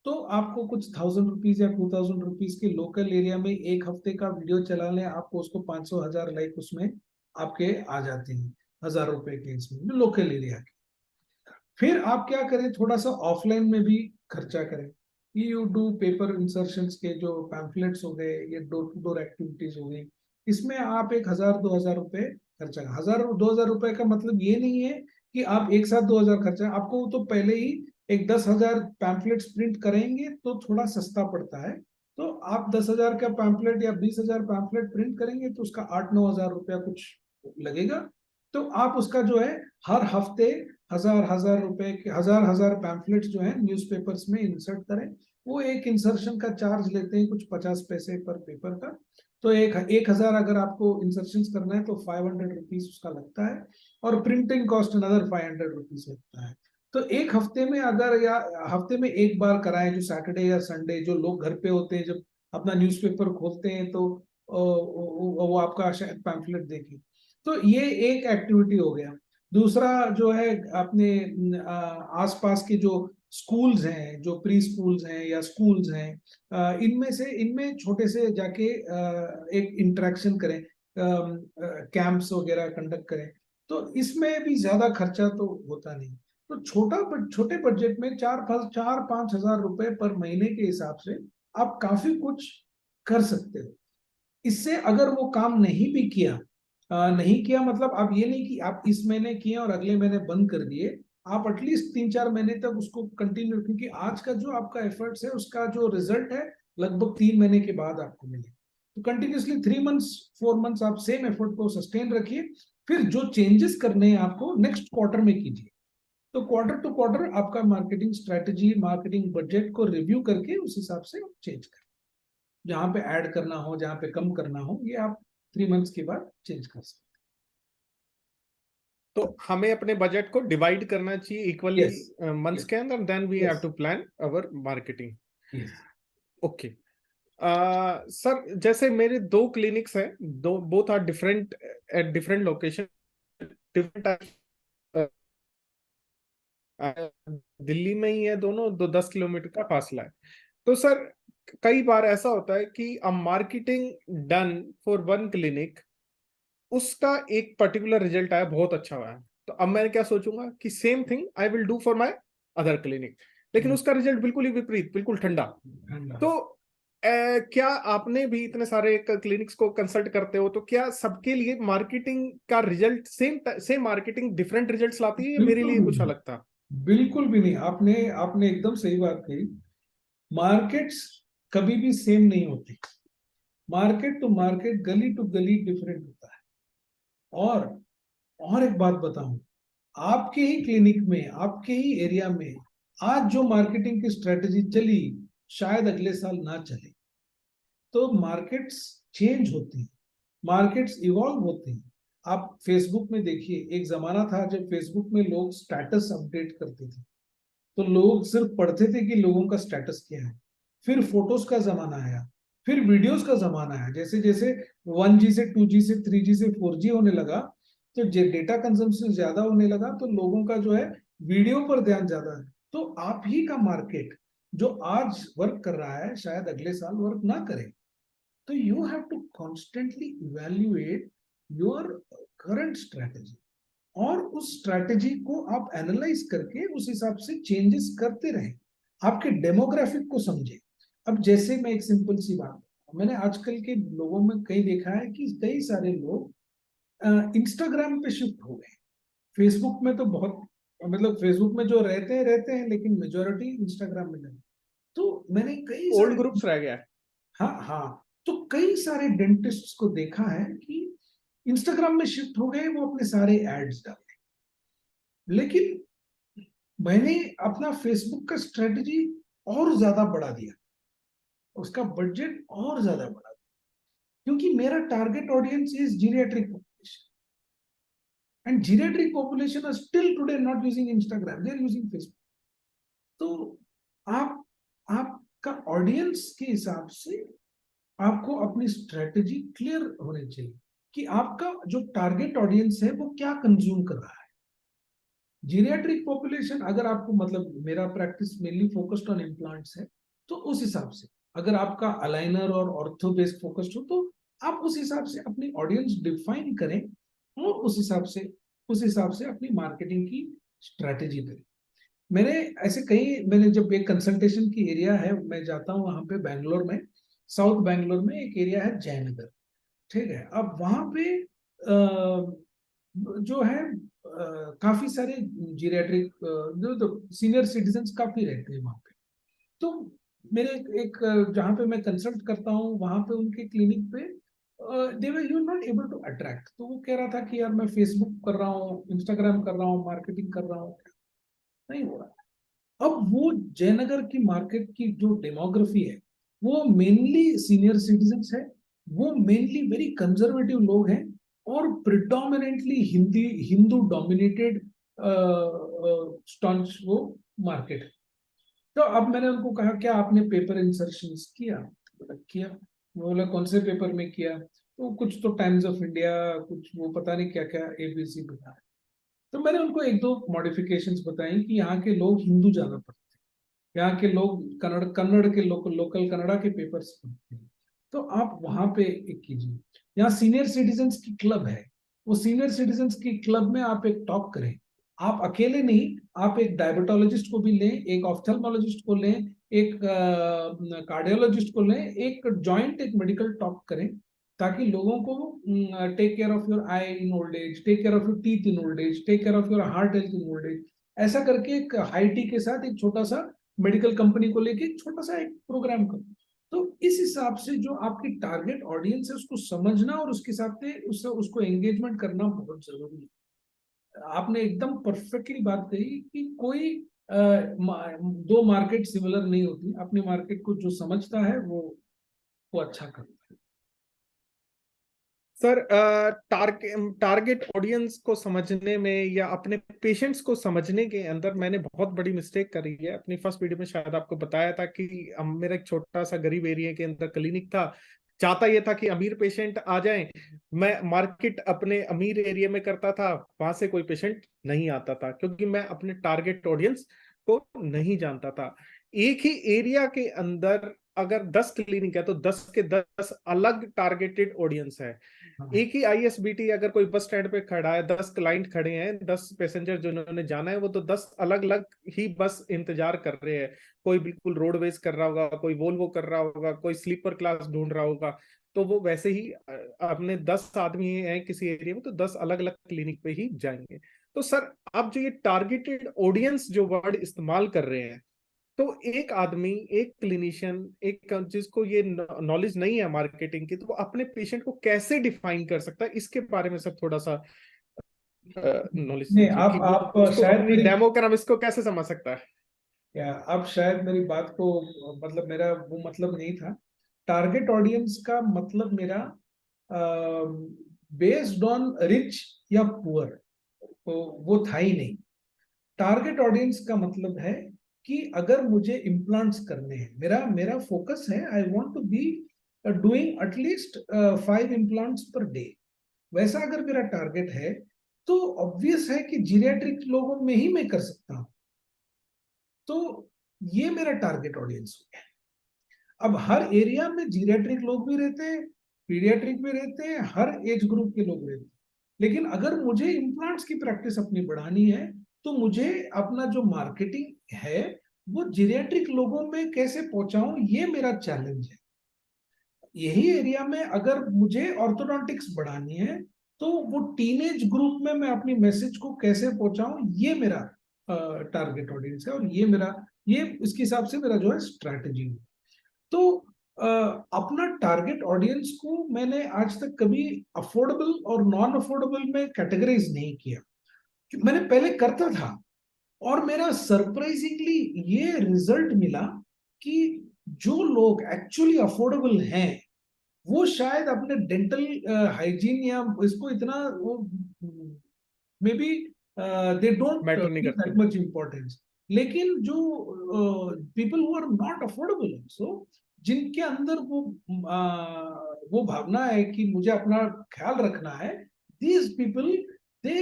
तो आपको कुछ 1,000 रुपीज या 2,000 रुपीज के लोकल एरिया में 1 हफ्ते का वीडियो चला लें, आपको उसको 500 1000 लाइक उसमें आपके आ जाते हैं, 1,000 रुपए के, इसमें जो लोकल एरिया के। फिर आप क्या करें, थोड़ा सा ऑफलाइन में भी खर्चा करें। यू डू पेपर इंसर्शन के जो पैम्फलेट्स हो गए, ये डोर टू डोर एक्टिविटीज हो गई, इसमें आप 1,000 2,000 रुपए खर्चा, 1,000 2,000 रुपए का मतलब ये नहीं है कि आप एक साथ 2,000 खर्चा, आपको तो पहले ही एक 10,000 पैम्फलेट्स प्रिंट करेंगे तो थोड़ा सस्ता पड़ता है। तो आप 10,000 का पैम्फलेट या 20,000 पैम्फलेट प्रिंट करेंगे तो उसका 8-9 हजार रुपया कुछ लगेगा। तो आप उसका जो है हर हफ्ते 1,000 1,000 रुपए के 1,000 पैम्फलेट्स जो है न्यूज़पेपर्स में इंसर्ट करें। वो एक इंसर्शन का चार्ज लेते हैं कुछ 50 पैसे पर पेपर का। तो 1,000 अगर आपको इंसर्शन करना है तो 500 रुपीज उसका लगता है, और प्रिंटिंग कॉस्ट अनदर 500 रुपीज लगता है। तो एक हफ्ते में अगर, या हफ्ते में एक बार कराएं, जो सैटरडे या संडे, जो लोग घर पे होते हैं, जब अपना न्यूज़पेपर खोलते हैं तो वो आपका शायद पैम्फलेट देखें। तो ये एक एक्टिविटी हो गया। दूसरा जो है, अपने आसपास के जो स्कूल्स हैं, जो प्री स्कूल्स हैं या स्कूल्स हैं, इनमें छोटे से जाके एक इंटरेक्शन करें, कैंप्स वगैरह कंडक्ट करें। तो इसमें भी ज्यादा खर्चा तो होता नहीं। तो छोटे बजट में 4-5 हजार रुपए पर महीने के हिसाब से आप काफी कुछ कर सकते हो। इससे अगर वो काम नहीं भी किया, नहीं किया मतलब आप ये नहीं कि आप इस महीने किए और अगले महीने बंद कर दिए, आप एटलीस्ट 3-4 महीने तक उसको कंटिन्यू, क्योंकि आज का जो आपका एफर्ट्स है उसका जो रिजल्ट है लगभग 3 महीने के बाद आपको मिले। तो कंटिन्यूसली 3 मंथ्स 4 मंथ्स आप सेम एफर्ट को सस्टेन रखिए। फिर जो चेंजेस करने हैं आपको नेक्स्ट क्वार्टर में कीजिए। तो क्वार्टर टू क्वार्टर आपका मार्केटिंग स्ट्रेटेजी, मार्केटिंग बजट को रिव्यू करके उस हिसाब से चेंज करें। जहां पे ऐड करना हो, जहां पे कम करना हो, ये आप 3 मंथ्स के बाद चेंज कर सकते तो हमें अपने बजट को डिवाइड करना चाहिए इक्वली हैं। यस, मंथ्स यस, के अंदर, then we have yes, to plan our marketing. Yes. Okay sir, जैसे मेरे 2 क्लिनिक्स हैं, दो both are different at different location, different, Delhi में ही है दोनों, 10 किलोमीटर का फासला है। तो सर कई बार ऐसा होता है कि a marketing done for one clinic, उसका एक पर्टिकुलर रिजल्ट आया, बहुत अच्छा हुआ है, तो अब मैं क्या सोचूंगा कि same thing I will do for my other clinic, लेकिन उसका रिजल्ट बिल्कुल ही विपरीत, बिल्कुल ठंडा। तो क्या आपने भी इतने सारे क्लिनिक्स को कंसल्ट करते हो, तो क्या सबके लिए मार्केटिंग का result same same marketing different results लाती है, या मेरे बिल्कुल लिए भी कुछ नहीं, अलग था? बिल्कुल भी नहीं, आपने आपने एकदम सही बात कही। मार्केट्स कभी भी सेम नहीं होती। मार्केट टू मार्केट, गली टू गली डिफरेंट होता है। और और एक बात बताऊं, आपके ही क्लिनिक में, आपके ही एरिया में आज जो मार्केटिंग की स्ट्रेटजी चली, शायद अगले साल ना चले। तो मार्केट्स चेंज होती हैं, मार्केट्स इवॉल्व होते हैं। आप फेसबुक में देखिए, एक जमाना था जब फेसबुक में लोग स्टेटस अपडेट करते थे, तो लोग सिर्फ पढ़ते थे कि लोगों का स्टेटस क्या है। फिर फोटोज का जमाना आया, फिर वीडियोस का जमाना आया। जैसे जैसे 1G से 2G से 3G से 4G होने लगा, तो डेटा कंजम्पशन ज्यादा होने लगा, तो लोगों का जो है वीडियो पर ध्यान ज्यादा है। तो आप ही का मार्केट जो आज वर्क कर रहा है, शायद अगले साल वर्क ना करे। तो you have to constantly evaluate your current strategy, और उस स्ट्रैटेजी को आप एनालाइज करके उस हिसाब से चेंजेस करते रहें, आपके डेमोग्राफिक को समझे। अब जैसे मैं एक सिंपल सी बात, मैंने आजकल के लोगों में कई देखा है कि कई सारे लोग इंस्टाग्राम पे शिफ्ट हो गए। फेसबुक में तो बहुत, मतलब फेसबुक में जो रहते हैं, लेकिन मेजोरिटी इंस्टाग्राम में नहीं। तो मैंने कई ओल्ड सारे, ग्रुप्स रह गया है। हाँ हाँ, तो कई सारे डेंटिस्ट को देखा है कि इंस्टाग्राम में शिफ्ट हो गए, वो अपने सारे एड्स डाले। लेकिन मैंने अपना फेसबुक का स्ट्रेटजी और ज्यादा बढ़ा दिया, उसका बजट और ज्यादा बढ़ा दिया, क्योंकि मेरा target audience is geriatric population, and geriatric population are still today not using Instagram, they are using Facebook. तो आप आपका ऑडियंस के हिसाब से आपको अपनी स्ट्रेटजी क्लियर होनी चाहिए कि आपका जो टारगेट ऑडियंस है वो क्या कंज्यूम कर रहा है। जीरियाट्रिक पॉपुलेशन, अगर आपको, मतलब मेरा practice mainly focused on implants है, तो उस हिसाब से अगर आपका अलाइनर और ऑर्थो बेस्ड फोकस्ड हो, तो आप उस हिसाब से अपनी ऑडियंस डिफाइन करें, और उस हिसाब से अपनी मार्केटिंग की स्ट्रेटेजी करें। मैंने ऐसे कई, मैंने जब एक कंसल्टेशन की एरिया है, मैं जाता हूँ वहां पे बैंगलोर में, साउथ बैंगलोर में एक एरिया है जयनगर, ठीक है। अब वहां पे जो है काफी सारे जीरियाट्रिक, जो सीनियर सिटीजन्स काफी रहते हैं वहां पे। तो मेरे जहाँ पे मैं कंसल्ट करता हूँ, वहां पे उनके क्लिनिक पे they were you not able to attract. तो वो कह रहा था कि यार मैं फेसबुक कर रहा हूँ, इंस्टाग्राम कर रहा हूँ, मार्केटिंग कर रहा हूँ, नहीं हो रहा। अब वो जयनगर की मार्केट की जो डेमोग्राफी है, वो मेनली सीनियर सिटीजन्स है, वो मेनली वेरी कंजर्वेटिव लोग हैं, और predominantly Hindi Hindu dominated staunch वो मार्केट है। तो अब मैंने उनको कहा क्या आपने पेपर इंसर्शन किया? बोला किया। मैं बोला कौन से पेपर में किया? तो कुछ तो टाइम्स ऑफ इंडिया, कुछ वो पता नहीं क्या क्या ABC बता। तो मैंने उनको एक दो मॉडिफिकेशंस बताई कि यहाँ के लोग हिंदू ज्यादा पढ़ते हैं, यहाँ के लोग कन्नड़ कन्नड़ के लोकल लोकल कन्नड़ा के पेपर्स पढ़ते हैं। तो आप वहां पे एक कीजिए। यहाँ सीनियर सिटीजन्स की क्लब है, वो सीनियर सिटीजन्स की क्लब में आप एक टॉक करें। आप अकेले नहीं, आप एक डायबिटोलॉजिस्ट को भी लें, एक ऑफ्थेल्मोलॉजिस्ट को लें, एक कार्डियोलॉजिस्ट को लें, एक जॉइंट एक मेडिकल टॉक करें, ताकि लोगों को take care of your eye in old age, take care of your teeth in old age, take care of your heart health in old age, ऐसा करके एक हाई टी के साथ एक छोटा सा मेडिकल कंपनी को लेके एक छोटा सा एक प्रोग्राम करो। तो इस हिसाब से जो आपकी टारगेट ऑडियंस है उसको समझना, और उसके साथ उसको एंगेजमेंट करना बहुत जरूरी है। आपने एकदम परफेक्टली बात कही कि कोई दो मार्केट सिमिलर नहीं होती, अपनी मार्केट को जो समझता है वो अच्छा करता है। सर, टारगेट ऑडियंस को समझने में या अपने पेशेंट्स को समझने के अंदर मैंने बहुत बड़ी मिस्टेक करी है। अपनी फर्स्ट वीडियो में शायद आपको बताया था कि मेरा एक छोटा सा गरीब एरिया के अंदर क्लिनिक था। चाहता ये था कि अमीर पेशेंट आ जाएं। मैं मार्केट अपने अमीर एरिया में करता था, वहां से कोई पेशेंट नहीं आता था, क्योंकि मैं अपने टारगेट ऑडियंस को नहीं जानता था। एक ही एरिया के अंदर अगर 10 क्लिनिक है तो 10 के 10 अलग टारगेटेड ऑडियंस है। हाँ एक ही ISBT अगर कोई बस स्टैंड पे खड़ा है, 10 क्लाइंट खड़े हैं, 10 पैसेंजर जिन्होंने जाना है, वो तो 10 अलग अलग ही बस इंतजार कर रहे हैं। कोई बिल्कुल रोडवेज कर रहा होगा, कोई वोल्वो कर रहा होगा, कोई स्लीपर क्लास ढूंढ रहा होगा। तो वो वैसे ही अपने 10 आदमी हैं किसी एरिया में, तो 10 अलग अलग क्लिनिक पे ही जाएंगे। तो सर आप जो ये टारगेटेड ऑडियंस जो वर्ड इस्तेमाल कर रहे हैं, तो एक आदमी, एक क्लिनिशियन, एक जिसको ये नॉलेज नहीं है मार्केटिंग की, तो वो अपने पेशेंट को कैसे डिफाइन कर सकता है, इसके बारे में सर थोड़ा सा नॉलेज नहीं, दीजिए कि वो आप उसको शायद अपनी मेरी, डेमो कर हम इसको कैसे समझ सकता है। या आप शायद मेरी बात को, मतलब मेरा वो मतलब नहीं था। टारगेट ऑडियंस का मतलब मेरा बेस्ड ऑन रिच या पुअर, तो वो था ही नहीं। टारगेट ऑडियंस का मतलब है कि अगर मुझे इम्प्लांट्स करने हैं, मेरा मेरा फोकस है, I want to be doing at least 5 implants per day, वैसा अगर मेरा टारगेट है, तो ऑब्वियस है कि जीरियाट्रिक लोगों में ही मैं कर सकता हूं। तो ये मेरा टारगेट ऑडियंस हो गया। अब हर एरिया में जीरियाट्रिक लोग भी रहते हैं, पीडियाट्रिक भी रहते हैं, हर एज ग्रुप के लोग रहते हैं। लेकिन अगर मुझे इम्प्लांट्स की प्रैक्टिस अपनी बढ़ानी है, तो मुझे अपना जो मार्केटिंग है वो जीरियाट्रिक लोगों में कैसे पहुंचाऊं, ये मेरा चैलेंज है। यही एरिया में अगर मुझे ऑर्थोडोंटिक्स बढ़ानी है, तो वो टीनेज ग्रुप में मैं अपनी मैसेज को कैसे पहुंचाऊं, ये मेरा टारगेट ऑडियंस है, और ये मेरा, ये इसके हिसाब से मेरा जो है स्ट्रैटेजी है। तो अपना टारगेट ऑडियंस को मैंने आज तक कभी अफोर्डेबल और नॉन अफोर्डेबल में कैटेगराइज नहीं किया। मैंने पहले करता था, और मेरा सरप्राइजिंगली ये रिजल्ट मिला कि जो लोग एक्चुअली अफोर्डेबल हैं, वो शायद अपने डेंटल हाइजीन या इसको इतना वो maybe they don't matter नहीं गिव करते। That much importance. लेकिन जो people who are not affordable also, जिनके अंदर वो भावना है कि मुझे अपना ख्याल रखना है, these people, they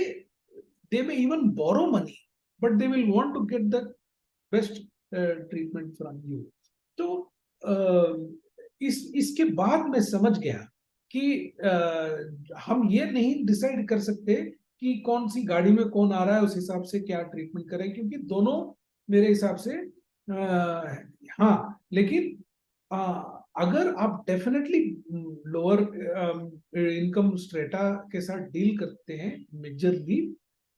they may even borrow money, but they will want to get the best treatment from you. तो इसके बाद मैं समझ गया कि हम ये नहीं डिसाइड कर सकते कि कौन सी गाड़ी में कौन आ रहा है, उस हिसाब से क्या ट्रीटमेंट करें, क्योंकि दोनों मेरे हिसाब से हाँ, लेकिन अगर आप डेफिनेटली लोअर इनकम स्ट्रेटा के साथ डील करते हैं मेजरली,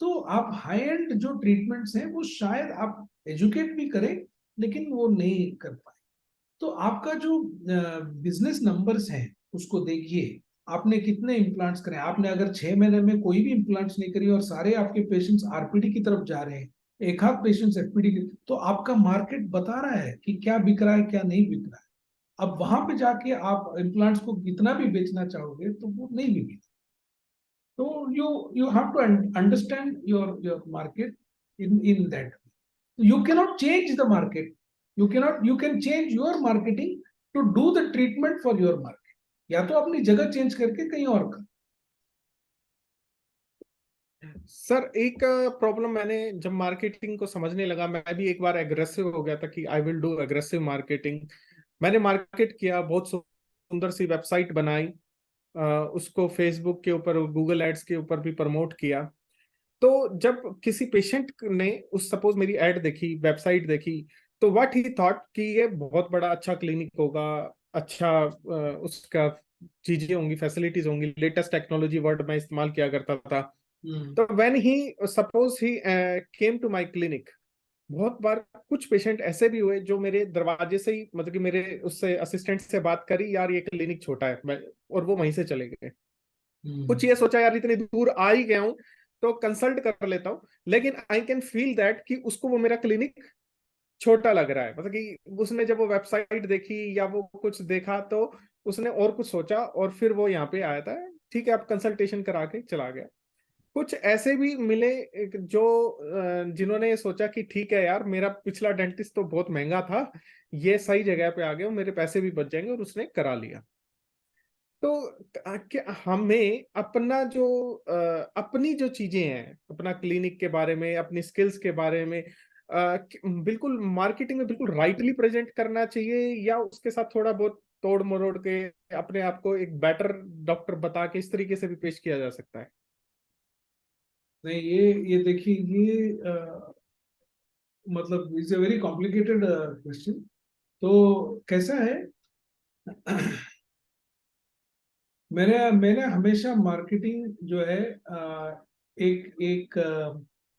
तो आप हाई एंड जो ट्रीटमेंट्स हैं वो शायद आप एजुकेट भी करें, लेकिन वो नहीं कर पाए। तो आपका जो बिजनेस नंबर्स हैं उसको देखिए, आपने कितने इम्प्लांट्स करे। आपने अगर 6 महीने में कोई भी इम्प्लांट्स नहीं करी और सारे आपके पेशेंट्स आरपीडी की तरफ जा रहे हैं, एक आध पेशेंट्स एफपीडी की, तो आपका मार्केट बता रहा है कि क्या बिक रहा है क्या नहीं बिक रहा है। अब वहां पे जाके आप इम्प्लांट्स को कितना भी बेचना चाहोगे तो वो नहीं बिकेगा। तो you have to understand your market in that. You cannot change the market. You can change your marketing to do the treatment for your market. या तो अपनी जगह चेंज करके कहीं और कर। सर एक प्रॉब्लम, मैंने जब मार्केटिंग को समझने लगा, मैं भी एक बार एग्रेसिव हो गया था कि I will do aggressive marketing. मैंने मार्केट किया, बहुत सुंदर सी वेबसाइट बनाई, उसको फेसबुक के ऊपर, गूगल एड्स के ऊपर भी प्रमोट किया। तो जब किसी पेशेंट ने उस सपोज मेरी एड देखी, वेबसाइट देखी, तो व्हाट ही थॉट कि ये बहुत बड़ा अच्छा क्लिनिक होगा, अच्छा उसका चीजें होंगी, फैसिलिटीज होंगी, लेटेस्ट टेक्नोलॉजी वर्ड मैं इस्तेमाल किया करता था। तो when he suppose he came to my clinic, बहुत बार कुछ पेशेंट ऐसे भी हुए जो मेरे दरवाजे से ही, मतलब कि मेरे उससे असिस्टेंट से बात करी, यार ये क्लिनिक छोटा है, मैं, और वो वहीं से चले गए। कुछ ये सोचा यार इतनी दूर आ ही गया हूं तो कंसल्ट कर लेता हूँ, लेकिन आई कैन फील दैट कि उसको वो मेरा क्लिनिक छोटा लग रहा है, मतलब कि उसने जब वो वेबसाइट देखी या वो कुछ देखा तो उसने और कुछ सोचा, और फिर वो यहाँ पे आया था, ठीक है, आप कंसल्टेशन करा के चला गया। कुछ ऐसे भी मिले जो जिन्होंने सोचा कि ठीक है यार, मेरा पिछला डेंटिस्ट तो बहुत महंगा था, ये सही जगह पे आ गया, मेरे पैसे भी बच जाएंगे, और उसने करा लिया। तो क्या हमें अपना जो अपनी जो चीजें हैं, अपना क्लिनिक के बारे में, अपनी स्किल्स के बारे में बिल्कुल मार्केटिंग में बिल्कुल राइटली प्रेजेंट करना चाहिए, या उसके साथ थोड़ा बहुत तोड़ मरोड़ के अपने आप को एक बेटर डॉक्टर बता के इस तरीके से भी पेश किया जा सकता है? नहीं, ये देखिए, ये मतलब it's a very complicated question. तो कैसा है, मैंने मैंने हमेशा मार्केटिंग जो है एक एक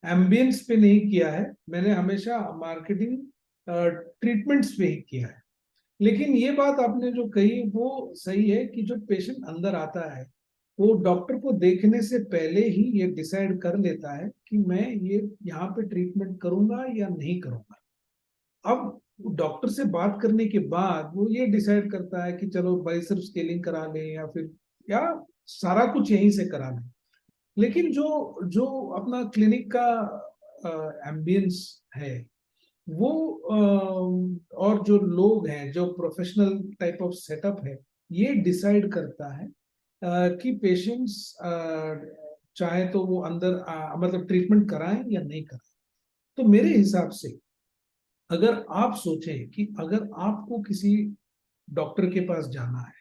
एम्बियंस पे नहीं किया है, मैंने हमेशा मार्केटिंग ट्रीटमेंट्स पे ही किया है। लेकिन ये बात आपने जो कही वो सही है कि जो पेशेंट अंदर आता है वो डॉक्टर को देखने से पहले ही ये डिसाइड कर लेता है कि मैं ये यहाँ पे ट्रीटमेंट करूंगा या नहीं करूंगा। अब डॉक्टर से बात करने के बाद वो ये डिसाइड करता है कि चलो बाइसेप स्केलिंग करा लें या फिर या सारा कुछ यहीं से करा लें। लेकिन जो जो अपना क्लिनिक का एम्बियंस है वो और जो लोग हैं, जो प्रोफेशनल टाइप ऑफ सेटअप है, ये डिसाइड करता है कि पेशेंट्स चाहे तो वो अंदर मतलब ट्रीटमेंट कराएं या नहीं कराएं। तो मेरे हिसाब से अगर आप सोचें कि अगर आपको किसी डॉक्टर के पास जाना है,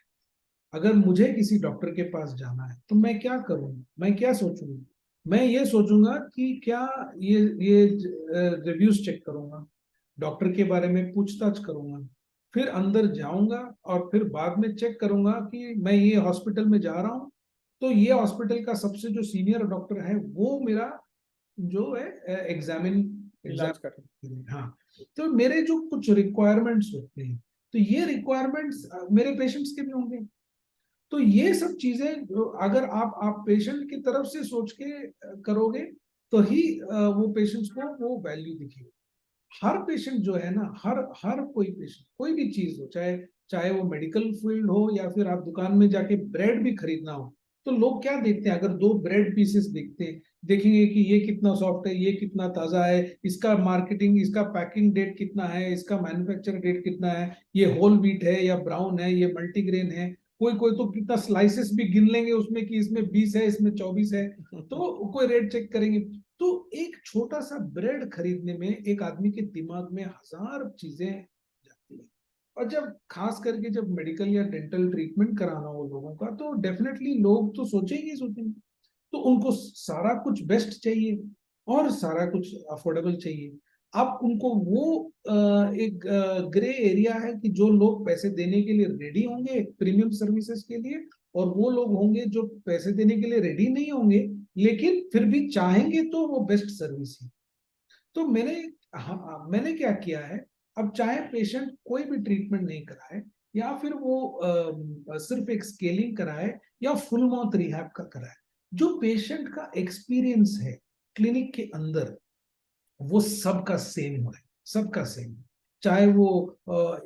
अगर मुझे किसी डॉक्टर के पास जाना है तो मैं क्या करूंगा, मैं क्या सोचूंगा? मैं ये सोचूंगा कि क्या ये रिव्यूज चेक करूंगा, डॉक्टर के बारे में पूछताछ करूंगा, फिर अंदर जाऊंगा और फिर बाद में चेक करूंगा कि मैं ये हॉस्पिटल में जा रहा हूँ तो ये हॉस्पिटल का सबसे जो सीनियर डॉक्टर है वो मेरा जो है एग्जामिन इलाज कर रहे एग्जाम, हाँ। तो मेरे जो कुछ रिक्वायरमेंट्स होते हैं तो ये रिक्वायरमेंट्स मेरे पेशेंट्स के भी होंगे। तो ये सब चीजें अगर आप पेशेंट की तरफ से सोच के करोगे तो ही वो पेशेंट्स को वो वैल्यू दिखेगी। हर पेशेंट जो है ना, हर हर कोई पेशेंट कोई भी चीज हो, चाहे चाहे वो मेडिकल फील्ड हो या फिर आप दुकान में जाके ब्रेड भी खरीदना हो, तो लोग क्या देखते हैं? अगर दो ब्रेड पीसेस देखते हैं, देखेंगे कि ये कितना सॉफ्ट है, ये कितना ताजा है, इसका मार्केटिंग, इसका पैकिंग डेट कितना है, इसका मैन्युफैक्चर डेट कितना है, ये होल व्हीट है या ब्राउन है, ये मल्टीग्रेन है। कोई कोई तो कितना स्लाइसेस भी गिन लेंगे उसमें कि इसमें 20 है, इसमें 24 है। हैं। तो कोई रेट चेक करेंगे। तो एक छोटा सा ब्रेड खरीदने में एक आदमी के दिमाग में हजार चीजें जाती है। और जब खास करके जब मेडिकल या डेंटल ट्रीटमेंट कराना हो लोगों का तो डेफिनेटली लोग तो सोचेंगे ही सोचेंगे। तो उनको सारा कुछ बेस्ट चाहिए और सारा कुछ अफोर्डेबल चाहिए। अब उनको वो एक ग्रे एरिया है कि जो लोग पैसे देने के लिए रेडी होंगे प्रीमियम सर्विसेज के लिए, और वो लोग होंगे जो पैसे देने के लिए रेडी नहीं होंगे लेकिन फिर भी चाहेंगे तो वो बेस्ट सर्विस है। तो मैंने क्या किया है, अब चाहे पेशेंट कोई भी ट्रीटमेंट नहीं कराए या फिर वो सिर्फ एक स्केलिंग कराए या फुल माउथ रिहैब का कराए, जो पेशेंट का एक्सपीरियंस है क्लिनिक के अंदर वो सबका सेम हो, सबका सेम। चाहे वो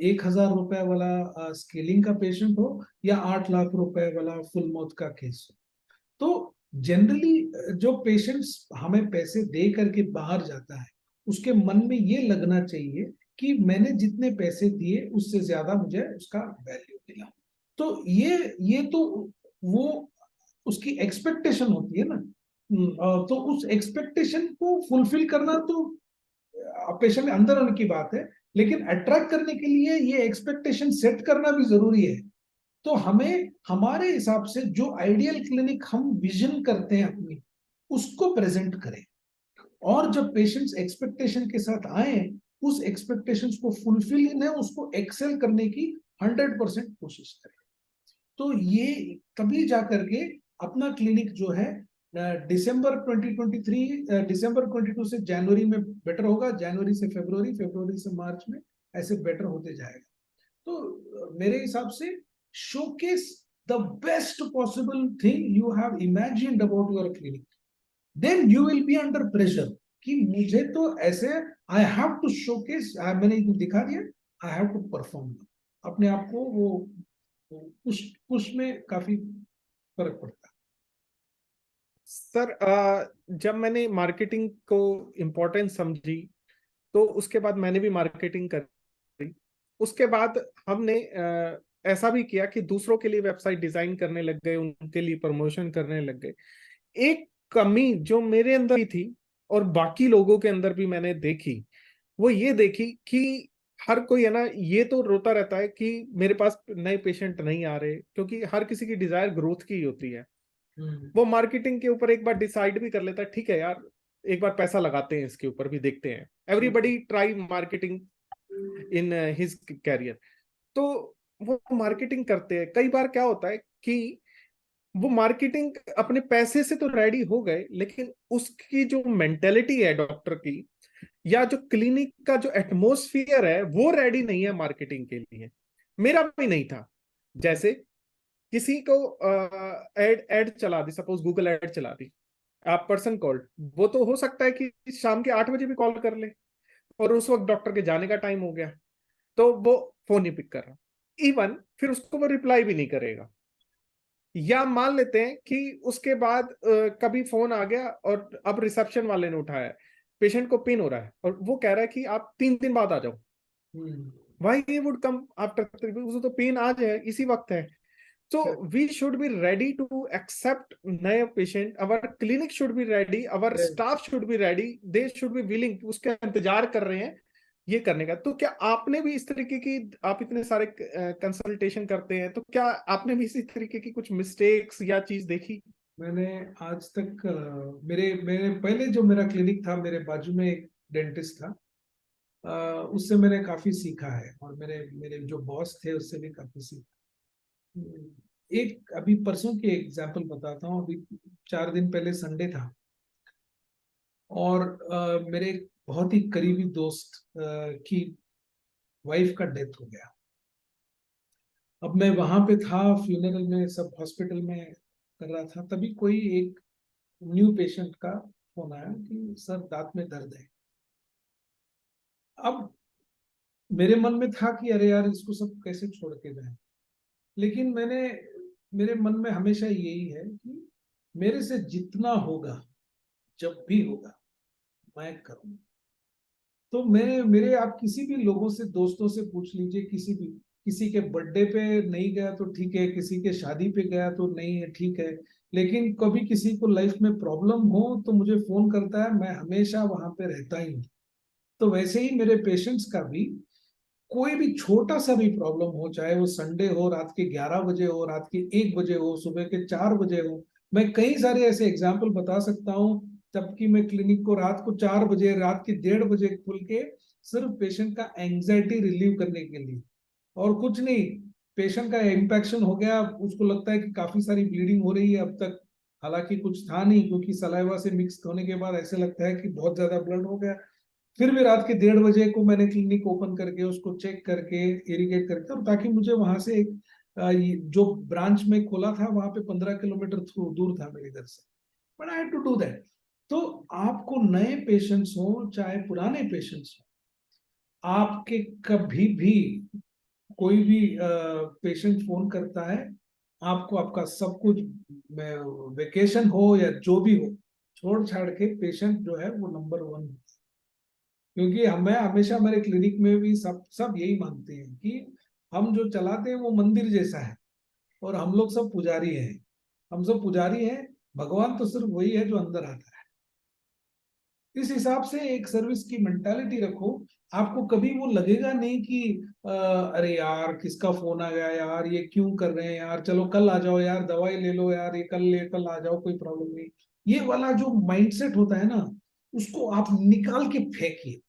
1,000 रुपए वाला स्केलिंग का पेशेंट हो या 8 लाख रुपए वाला फुल माउथ का केस हो। तो जनरली जो पेशेंट्स हमें पैसे दे करके बाहर जाता है उसके मन में ये लगना चाहिए कि मैंने जितने पैसे दिए उससे ज्यादा मुझे उसका वैल्यू मिला। तो ये तो वो उसकी एक्सपेक्टेशन होती है ना। तो उस एक्सपेक्टेशन को फुलफिल करना तो पेशेंट अंदर होने की बात है, लेकिन अट्रैक्ट करने के लिए ये एक्सपेक्टेशन सेट करना भी जरूरी है। तो हमें हमारे हिसाब से जो आइडियल क्लिनिक हम विजन करते हैं अपनी उसको प्रेजेंट करें, और जब पेशेंट्स एक्सपेक्टेशन के साथ आए उस एक्सपेक्टेशंस को फुलफिल है उसको एक्सेल करने की 100% कोशिश करें। तो ये तभी जा करके अपना क्लिनिक जो है दिसंबर 2023, दिसंबर 22 से जनवरी में बेटर होगा, जनवरी से फरवरी, फरवरी से मार्च में ऐसे बेटर होते जाएगा। तो मेरे हिसाब से showcase the best possible thing you have imagined about your clinic, then you will be under pressure कि मुझे तो ऐसे आई हैव टू शोकेस, मैंने दिखा दिया, आई हैव टू परफॉर्म। अपने आप को वो पुश पुश में काफी फर्क पड़ता सर जब मैंने मार्केटिंग को इम्पोर्टेंस समझी तो उसके बाद मैंने भी मार्केटिंग करी। उसके बाद हमने ऐसा भी किया कि दूसरों के लिए वेबसाइट डिजाइन करने लग गए, उनके लिए प्रमोशन करने लग गए। एक कमी जो मेरे अंदर भी थी और बाकी लोगों के अंदर भी मैंने देखी, वो ये देखी कि हर कोई है ना, ये तो रोता रहता है कि मेरे पास नए पेशेंट नहीं आ रहे, क्योंकि हर किसी की डिजायर ग्रोथ की होती है। है। वो मार्केटिंग के ऊपर एक बार डिसाइड भी कर लेता है, ठीक है यार, एक बार पैसा लगाते हैं इसके ऊपर भी, देखते हैं। Everybody try marketing in his career. तो वो मार्केटिंग करते हैं। कई बार क्या होता है कि वो मार्केटिंग अपने पैसे से तो रेडी हो गए, लेकिन उसकी जो मेंटेलिटी है डॉक्टर की, या जो क्लिनिक का जो एटमोस्फियर है, वो रेडी नहीं है मार्केटिंग के लिए। मेरा भी नहीं था। जैसे किसी को एड एड चला दी, सपोज गूगल एड चला दी, आप पर्सन कॉल्ड, वो तो हो सकता है कि शाम के 8 बजे भी कॉल कर ले, और उस वक्त डॉक्टर के जाने का टाइम हो गया, तो वो फोन नहीं पिक कर रहा, इवन फिर उसको वो रिप्लाई भी नहीं करेगा। या मान लेते हैं कि उसके बाद कभी फोन आ गया और अब रिसेप्शन वाले ने उठाया, पेशेंट को पेन हो रहा है और वो कह रहा है कि आप 3 दिन बाद आ जाओ। Why he would come after, उसे तो पेन आज है, इसी वक्त है। So we should be ready to accept नए patient, our clinic should be ready, our staff should be ready, they should be willing, उसका इंतजार कर रहे हैं ये करने का। तो क्या आपने भी इस तरीके की, आप इतने सारे कंसल्टेशन करते हैं, तो क्या आपने भी इसी तरीके की कुछ मिस्टेक्स या चीज देखी? मैंने आज तक मेरे मेरे पहले जो मेरा क्लिनिक था, मेरे बाजू में एक डेंटिस्ट था, उससे मैंने काफी सीखा है, और मेरे मेरे जो बॉस थे उससे भी काफी सीखा। एक अभी परसों की एग्जांपल बताता हूँ। अभी 4 दिन पहले संडे था, और मेरे एक बहुत ही करीबी दोस्त की वाइफ का डेथ हो गया। अब मैं वहां पे था, फ्यूनरल में, सब हॉस्पिटल में कर रहा था, तभी कोई एक न्यू पेशेंट का फोन आया कि सर दांत में दर्द है। अब मेरे मन में था कि अरे यार, इसको सब कैसे छोड़ के जाए, लेकिन मेरे मन में हमेशा यही है कि मेरे से जितना होगा, जब भी होगा, मैं करूँ। तो मेरे मेरे आप किसी भी लोगों से, दोस्तों से पूछ लीजिए, किसी के बर्थडे पे नहीं गया तो ठीक है, किसी के शादी पे गया तो नहीं है, ठीक है, लेकिन कभी किसी को लाइफ में प्रॉब्लम हो तो मुझे फोन करता है, मैं हमेशा वहां पे रहता ही हूँ। तो वैसे ही मेरे पेशेंट्स का भी कोई भी छोटा सा भी प्रॉब्लम हो, चाहे वो संडे हो, रात के 11 बजे हो, रात के 1 बजे हो, सुबह के 4 बजे हो, मैं कई सारे ऐसे एग्जाम्पल बता सकता हूँ। जबकि मैं क्लिनिक को रात को 4 बजे, रात के 1:30 बजे खुल के, सिर्फ पेशेंट का एंग्जाइटी रिलीव करने के लिए, और कुछ नहीं। पेशेंट का इम्पैक्शन हो गया, उसको लगता है कि काफी सारी ब्लीडिंग हो रही है अब तक, हालांकि कुछ था नहीं, क्योंकि सलाइवा से मिक्स होने के बाद ऐसे लगता है कि बहुत ज्यादा ब्लड हो गया। फिर भी रात के 1:30 बजे को मैंने क्लिनिक ओपन करके उसको चेक करके, इरिगेट करके, और ताकि मुझे वहां से एक जो ब्रांच में खोला था वहां पे 15 किलोमीटर दूर था मेरे घर से, but I had to do that. तो आपको नए पेशेंट्स हो चाहे पुराने पेशेंट्स हो, आपके कभी भी कोई भी पेशेंट फोन करता है, आपको आपका सब कुछ, वेकेशन हो या जो भी हो, छोड़ छाड़ के पेशेंट जो है वो नंबर 1। क्योंकि हमें हमेशा, हमारे क्लिनिक में भी सब सब यही मानते हैं कि हम जो चलाते हैं वो मंदिर जैसा है, और हम लोग सब पुजारी हैं। हम सब पुजारी हैं, भगवान तो सिर्फ वही है जो अंदर आता है। इस हिसाब से एक सर्विस की मेंटालिटी रखो, आपको कभी वो लगेगा नहीं कि अरे यार किसका फोन आ गया यार, ये क्यों कर रहे हैं यार, चलो कल आ जाओ यार, दवाई ले लो यार, ये कल आ जाओ, कोई प्रॉब्लम नहीं। ये वाला जो माइंडसेट होता है ना, उसको आप निकाल के फेंकिए।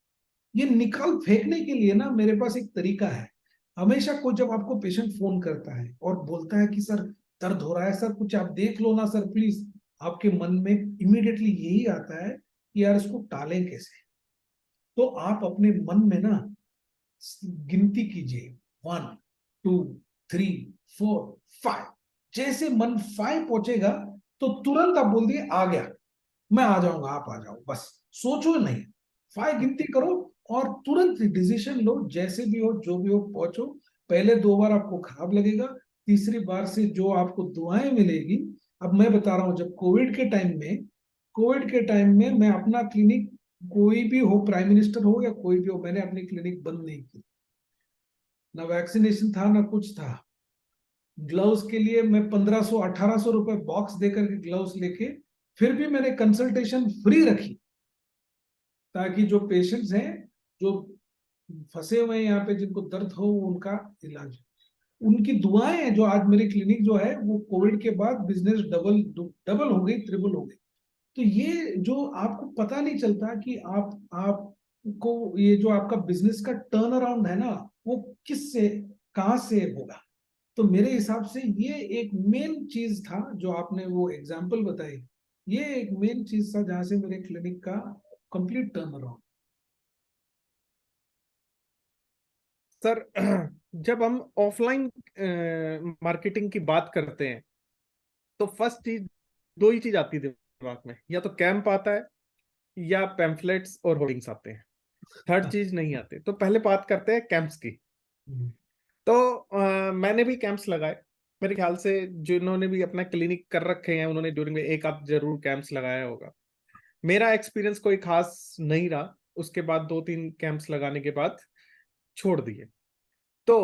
ये निकाल फेंकने के लिए ना मेरे पास एक तरीका है। हमेशा कोई जब आपको पेशेंट फोन करता है और बोलता है कि सर दर्द हो रहा है, सर कुछ आप देख लो ना सर प्लीज, आपके मन में इमीडिएटली यही आता है कि यार इसको टालें कैसे। तो आप अपने मन में ना गिनती कीजिए, 1 2 3 4 5। जैसे मन 5 पहुंचेगा तो तुरंत आप बोल दिए आ गया, मैं आ जाऊंगा, आप आ जाओ, बस सोचो नहीं, 5 गिनती करो और तुरंत डिसीजन लो, जैसे भी हो जो भी हो पहुंचो। पहले 2 बार आपको खराब लगेगा, तीसरी बार से जो आपको दुआएं मिलेगी। अब मैं बता रहा हूं, जब कोविड के टाइम में मैं अपना क्लिनिक, कोई भी हो, प्राइम मिनिस्टर हो या कोई भी हो, मैंने अपनी क्लिनिक बंद नहीं की। ना वैक्सीनेशन था ना कुछ था। ग्लव्स के लिए मैं 1500 1800 रुपए बॉक्स देकर के ग्लव्स लेके, फिर भी मैंने कंसल्टेशन फ्री रखी, ताकि जो पेशेंट्स हैं, जो फंसे हुए हैं यहाँ पे, जिनको दर्द हो, उनका इलाज हो। उनकी दुआएं हैं, जो आज मेरी क्लिनिक जो है वो कोविड के बाद बिजनेस डबल डबल हो गई, ट्रिपल हो गई। तो ये जो आपको पता नहीं चलता कि आपको ये जो आपका बिजनेस का टर्न अराउंड है ना, वो किस से, कहाँ से होगा। तो मेरे हिसाब से ये एक मेन चीज था जो आपने वो एग्जाम्पल बताई, ये एक मेन चीज था जहां से मेरे क्लिनिक का कंप्लीट टर्न अराउंड। सर जब हम ऑफलाइन मार्केटिंग की बात करते हैं तो फर्स्ट चीज, दो ही चीज आती है दिमाग में, या तो कैंप आता है या पैम्फलेट्स और होर्डिंग्स आते हैं। थर्ड चीज नहीं आते। तो पहले बात करते हैं कैंप्स की। तो मैंने भी कैंप्स लगाए। मेरे ख्याल से जिन्होंने भी अपना क्लिनिक कर रखे हैं उन्होंने ड्यूरिंग में एक आध जरूर कैंप्स लगाया होगा। मेरा एक्सपीरियंस कोई खास नहीं रहा। उसके बाद दो तीन कैंप्स लगाने के बाद छोड़ दिए। तो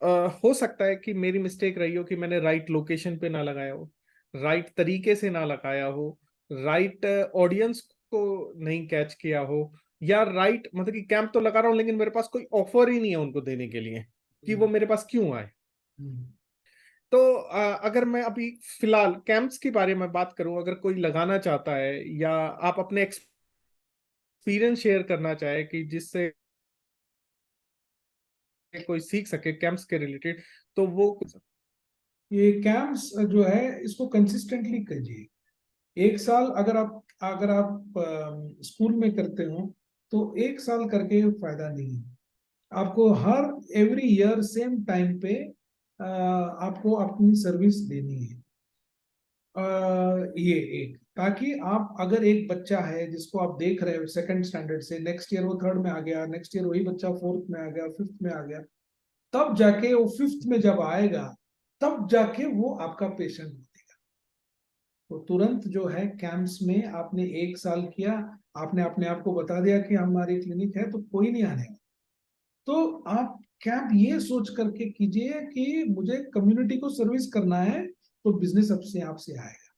अ, हो सकता है कि मेरी मिस्टेक रही हो कि मैंने राइट लोकेशन पे ना लगाया हो, राइट तरीके से ना लगाया हो, राइट ऑडियंस को नहीं कैच किया हो, या राइट मतलब कि कैंप तो लगा रहा हूँ लेकिन मेरे पास कोई ऑफर ही नहीं है उनको देने के लिए कि वो मेरे पास क्यों आए। तो अगर मैं अभी फिलहाल कैंप्स के बारे में बात करूं, अगर कोई लगाना चाहता है या आप अपने एक्सपीरियंस शेयर करना चाहे कि जिससे कोई सीख सके कैंप्स के रिलेटेड, तो वो ये कैंप्स जो है इसको कंसिस्टेंटली कीजिए। एक साल अगर आप स्कूल में करते हो तो एक साल करके फायदा नहीं है। आपको हर एवरी ईयर सेम टाइम पे आपको अपनी सर्विस देनी है। ये एक, ताकि आप अगर एक बच्चा है जिसको आप देख रहे हो सेकंड स्टैंडर्ड से, नेक्स्ट ईयर वो थर्ड में आ गया, नेक्स्ट ईयर वही बच्चा फोर्थ में आ गया, फिफ्थ में आ गया, तब जाके वो फिफ्थ में जब आएगा तब जाके वो आपका पेशेंट बनेगा। तो तुरंत जो है कैंप्स में आपने एक साल किया, आपने अपने आप को बता दिया कि हमारी क्लिनिक है, तो कोई नहीं आने वाला। तो आप कैंप ये सोच करके कीजिए कि मुझे कम्युनिटी को सर्विस करना है, तो बिजनेस अब से आप से आएगा।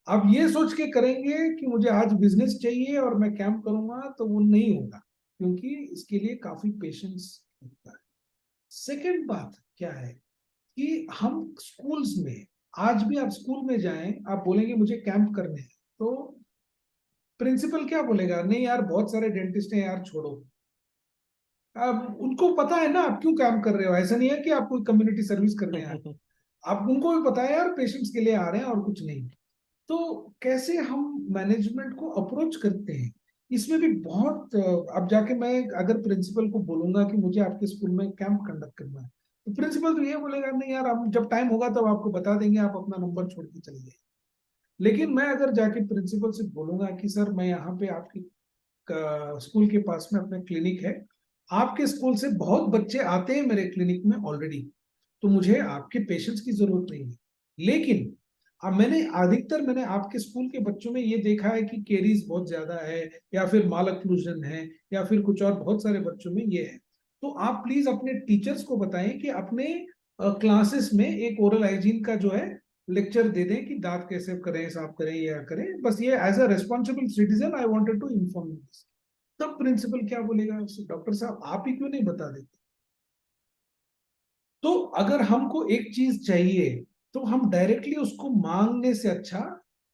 आप ये सोच के करेंगे कि मुझे आज बिजनेस चाहिए और मैं कैंप करूंगा, तो वो नहीं होगा, क्योंकि इसके लिए काफी पेशेंस लगता है। सेकेंड बात क्या है कि हम स्कूल्स में, आज भी आप स्कूल में जाएं, आप बोलेंगे मुझे कैंप करने हैं, तो प्रिंसिपल क्या बोलेगा, नहीं यार बहुत सारे डेंटिस्ट हैं यार, छोड़ो। अब उनको पता है ना आप क्यों कैंप कर रहे हो, ऐसा नहीं है कि आप कोई कम्युनिटी सर्विस करने आए, आप उनको भी पता है यार पेशेंट्स के लिए आ रहे हैं और कुछ नहीं। तो कैसे हम मैनेजमेंट को अप्रोच करते हैं, इसमें भी बहुत अब जाके मैं अगर प्रिंसिपल को बोलूंगा कि मुझे आपके स्कूल में कैंप कंडक्ट करना है, तो प्रिंसिपल तो ये बोलेगा नहीं यार, हम जब टाइम होगा तब आपको बता देंगे, आप अपना नंबर छोड़ के चले जाइए। लेकिन मैं अगर जाके प्रिंसिपल से बोलूंगा कि सर मैं यहाँ पे आपकी स्कूल के पास में अपना क्लिनिक है, आपके स्कूल से बहुत बच्चे आते हैं मेरे क्लिनिक में ऑलरेडी, तो मुझे आपके पेशेंट्स की जरूरत नहीं है, लेकिन अब मैंने आपके स्कूल के बच्चों में ये देखा है कि केरीज बहुत ज्यादा है, या फिर माल ऑक्लूजन है, या फिर कुछ और बहुत सारे बच्चों में ये है। तो आप प्लीज अपने टीचर्स को बताएं कि अपने क्लासेस में एक ओरल हाइजीन का जो है लेक्चर दे दें कि दांत कैसे करें, साफ करें या करें, बस ये as a responsible citizen I wanted to inform you. तब प्रिंसिपल क्या बोलेगा, डॉक्टर साहब आप ही क्यों नहीं बता देते। तो अगर हमको एक चीज चाहिए तो हम डायरेक्टली उसको मांगने से अच्छा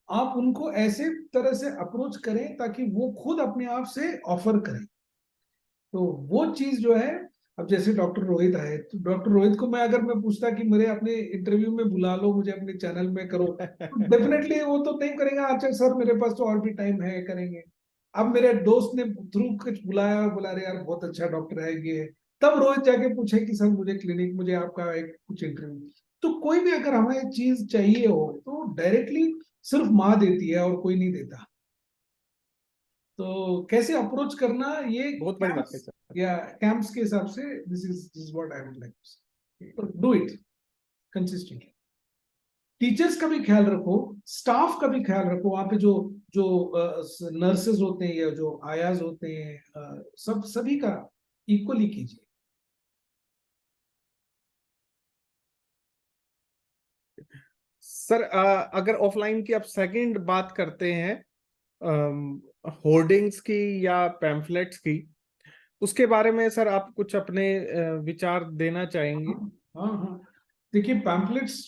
आप उनको ऐसे तरह से अप्रोच करें ताकि वो खुद अपने आप से ऑफर करें। तो वो चीज जो है, अब जैसे डॉक्टर रोहित आए, तो डॉक्टर रोहित को मैं पूछता कि मेरे अपने इंटरव्यू में बुला लो, मुझे अपने चैनल में करो, तो डेफिनेटली वो तो नहीं करेगा, अच्छा सर मेरे पास तो और भी टाइम है, करेंगे। अब मेरे दोस्त ने थ्रू कुछ बुलाया, बुला रहे यार बहुत अच्छा डॉक्टर है ये है। तब रोहित जाके पूछे कि सर मुझे क्लिनिक, मुझे आपका एक कुछ इंटरव्यू। तो कोई भी अगर हमें चीज चाहिए हो तो डायरेक्टली सिर्फ माँ देती है और कोई नहीं देता। तो कैसे अप्रोच करना, ये बहुत बड़ी बात है कैंप्स सर। या कैंप्स के हिसाब से this is what I would like to say, तो डू इट कंसिस्टेंटली। टीचर्स का भी ख्याल रखो, स्टाफ का भी ख्याल रखो, वहां पे जो जो नर्सेज होते हैं या जो आयाज होते हैं, सब सभी का इक्वली कीजिए। सर अगर ऑफलाइन की आप सेकंड बात करते हैं, होर्डिंग्स की या पैम्फलेट्स की, उसके बारे में सर आप कुछ अपने विचार देना चाहेंगे? हाँ हाँ हाँ। देखिए पैम्पलेट्स,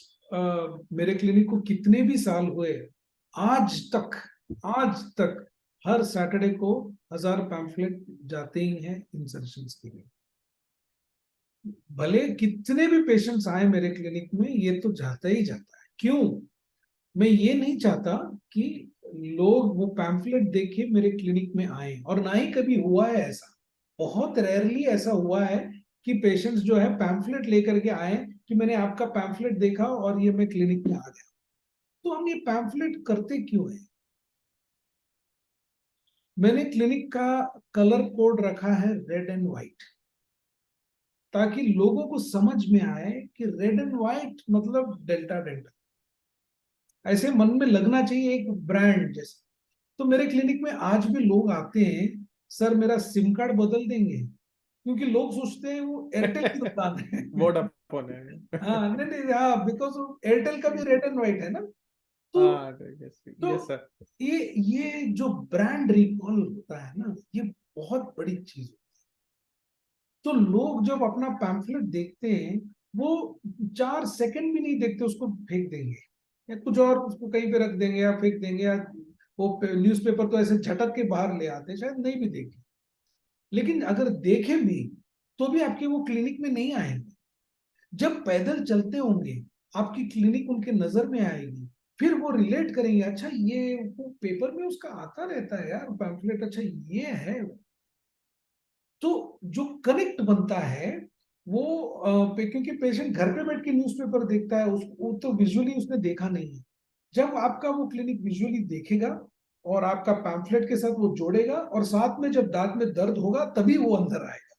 मेरे क्लिनिक को कितने भी साल हुए, आज तक आज तक हर सैटरडे को 1000 पैम्फलेट जाते ही हैं इंसर्शंस के लिए। भले कितने भी पेशेंट्स आए मेरे क्लिनिक में, ये तो जाता ही जाता है। क्यों? मैं ये नहीं चाहता कि लोग वो पैम्फलेट देखे मेरे क्लिनिक में आए, और ना ही कभी हुआ है ऐसा। बहुत रेयरली ऐसा हुआ है कि पेशेंट्स जो है पैम्फलेट लेकर के आए कि मैंने आपका पैम्फलेट देखा और ये मैं क्लिनिक में आ गया। तो हम ये पैम्फलेट करते क्यों है? मैंने क्लिनिक का कलर कोड रखा है रेड एंड व्हाइट, ताकि लोगों को समझ में आए कि रेड एंड व्हाइट मतलब डेल्टा डेंटल, ऐसे मन में लगना चाहिए एक ब्रांड जैसे। तो मेरे क्लिनिक में आज भी लोग आते हैं, सर मेरा सिम कार्ड बदल देंगे, क्योंकि लोग सोचते हैं वो एयरटेल की दुकान है। वोडाफोन है। हाँ, नहीं नहीं, हाँ, बिकॉज एयरटेल का भी रेड एंड व्हाइट है ना। तो हाँ, तो यस सर। ये जो ब्रांड रिकॉल होता है ना, ये बहुत बड़ी चीज। तो लोग जब अपना पैम्फलेट देखते हैं, वो 4 सेकंड भी नहीं देखते, उसको फेंक देंगे या कुछ और उसको कहीं पे रख देंगे या फेंक देंगे, या वो न्यूज़पेपर तो ऐसे झटक के बाहर ले आते हैं, शायद नहीं भी देखे। लेकिन अगर देखें भी तो भी आपके वो क्लिनिक में नहीं आएंगे। जब पैदल चलते होंगे, आपकी क्लिनिक उनके नजर में आएगी, फिर वो रिलेट करेंगे, अच्छा ये वो पेपर में उसका आता रहता है यार पैम्फलेट, अच्छा ये है। तो जो कनेक्ट बनता है वो क्योंकि पेशेंट घर पे बैठ के न्यूज़पेपर देखता है, उसको तो विजुअली उसने देखा नहीं है। जब आपका वो क्लिनिक विजुअली देखेगा और आपका पैम्फलेट के साथ वो जोड़ेगा, और साथ में जब दांत में दर्द होगा तभी वो अंदर आएगा।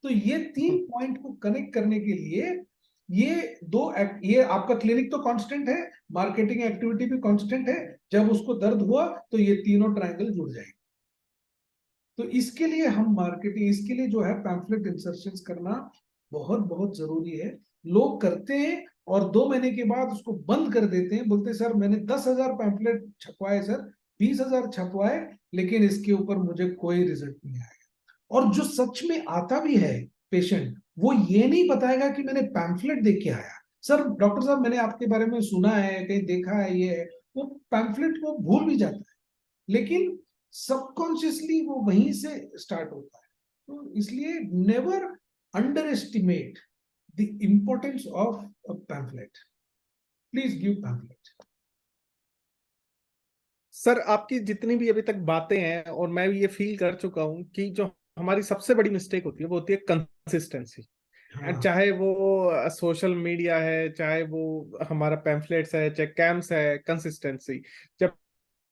तो ये 3 पॉइंट को कनेक्ट करने के लिए ये आपका क्लिनिक तो कांस्टेंट है, मार्केटिंग एक्टिविटी भी कांस्टेंट है, जब उसको दर्द हुआ तो ये तीनों ट्रायंगल जुड़ जाएंगे। तो इसके लिए हम मार्केटिंग, इसके लिए जो है पैम्फलेट इंसर्शन करना बहुत बहुत जरूरी है। लोग करते हैं और 2 महीने के बाद उसको बंद कर देते हैं, बोलते हैं सर मैंने 10,000 पैम्फलेट छपवाए सर, 20,000 छपवाए, लेकिन इसके ऊपर मुझे कोई रिजल्ट नहीं आया। और जो सच में आता भी है पेशेंट, वो ये नहीं बताएगा कि मैंने पैम्फलेट देख के आया, सर डॉक्टर साहब मैंने आपके बारे में सुना है, कहीं देखा है, ये है। वो पैम्फलेट को भूल भी जाता है, लेकिन सबकॉन्शियसली वो वहीं से स्टार्ट होता है। तो इसलिए never under estimate the importance of a pamphlet. Please give pamphlet. Sir आपकी जितनी भी अभी तक बातें हैं, और मैं भी ये फील कर चुका हूँ कि जो हमारी सबसे बड़ी मिस्टेक होती है वो होती है कंसिस्टेंसी। एंड हाँ। चाहे वो सोशल मीडिया है, चाहे वो हमारा पैम्फलेट्स है, चाहे कैंप्स है, कंसिस्टेंसी। जब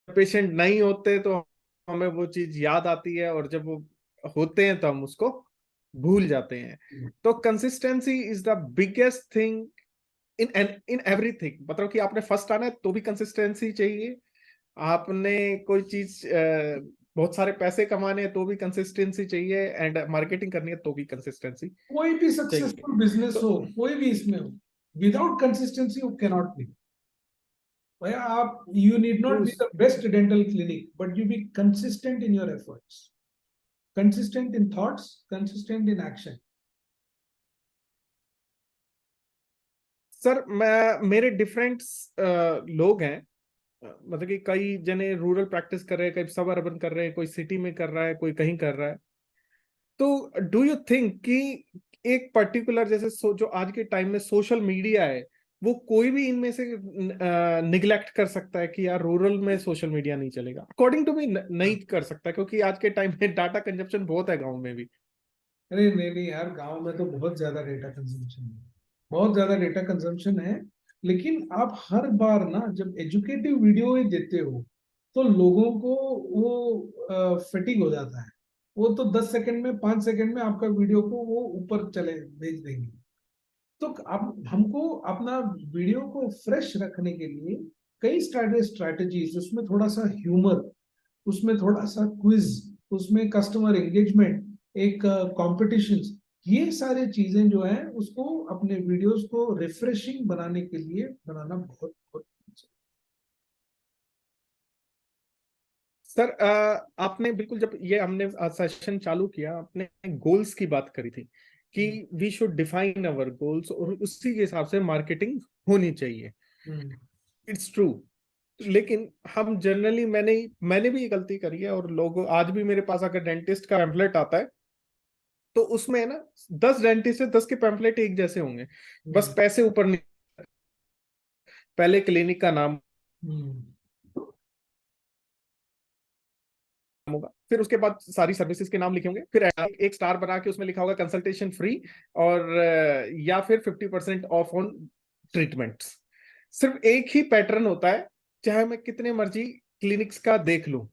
पेशेंट नहीं होते तो हमें वो चीज याद आती है, और जब वो होते हैं तो हम उसको भूल जाते हैं। तो consistency is the biggest thing in in everything. मतलब कि आपने फर्स्ट आना है तो भी कंसिस्टेंसी चाहिए, आपने कोई चीज बहुत सारे पैसे कमाने हैं तो भी कंसिस्टेंसी चाहिए, एंड मार्केटिंग करनी है तो भी कंसिस्टेंसी कोई भी चाहिए। सक्सेसफुल बिजनेस तो हो, कोई भी इसमें हो, विदाउट कंसिस्टेंसी वो कैनॉट बी। भैया आप, यू नीड नॉट तो be the best dental clinic, but you be consistent in your efforts, consistent in thoughts, consistent in action. Sir मैं मेरे डिफरेंट लोग हैं। मतलब कि कई जने रूरल प्रैक्टिस कर रहे हैं, कई सब अर्बन कर रहे हैं, कोई सिटी में कर रहा है, कोई कहीं कर रहा है। तो डू यू थिंक कि एक पर्टिकुलर जैसे जो आज के टाइम में सोशल मीडिया है, वो कोई भी इनमें से निग्लेक्ट कर सकता है कि यार रूरल में सोशल मीडिया नहीं चलेगा? अकॉर्डिंग टू मी नहीं कर सकता, क्योंकि आज के टाइम में डाटा कंजप्शन बहुत है गांव में भी। अरे नहीं नहीं यार, गांव में तो बहुत ज्यादा डेटा कंजम्पशन है, बहुत ज्यादा डेटा कंजम्पशन है। लेकिन आप हर बार ना जब एजुकेटिव वीडियो ही देते हो, तो लोगों को वो फटीग हो जाता है। वो तो 10 सेकंड में, 5 सेकंड में आपका वीडियो को वो ऊपर चले भेज देंगे। तो अब हमको अपना वीडियो को फ्रेश रखने के लिए कई स्ट्रैटेजीज, उसमें थोड़ा सा ह्यूमर, उसमें थोड़ा सा क्विज, उसमें कस्टमर एंगेजमेंट, एक कॉम्पिटिशन्स, ये सारी चीजें जो है उसको अपने वीडियोस को रिफ्रेशिंग बनाने के लिए बनाना बहुत बहुत। सर आपने बिल्कुल, जब ये हमने सेशन चालू किया, आपने गोल्स की बात करी थी कि we should define our goals, और उसी के हिसाब से मार्केटिंग होनी चाहिए। हम्म। It's true. लेकिन हम जनरली, मैंने भी ये गलती करी है, और लोग आज भी मेरे पास अगर डेंटिस्ट का पैम्फलेट आता है तो उसमें ना 10 डेंटिस्ट है, 10 के पैम्फलेट एक जैसे होंगे, बस पैसे ऊपर नहीं। पहले क्लिनिक का नाम होगा, फिर उसके बाद सारी सर्विसेज के नाम लिखे होंगे, फिर एक स्टार बना के उसमें लिखा होगा कंसल्टेशन फ्री, और या फिर 50% ऑफ ऑन ट्रीटमेंट्स। सिर्फ एक ही पैटर्न होता है, चाहे मैं कितने मर्जी क्लिनिक्स का देख लूं।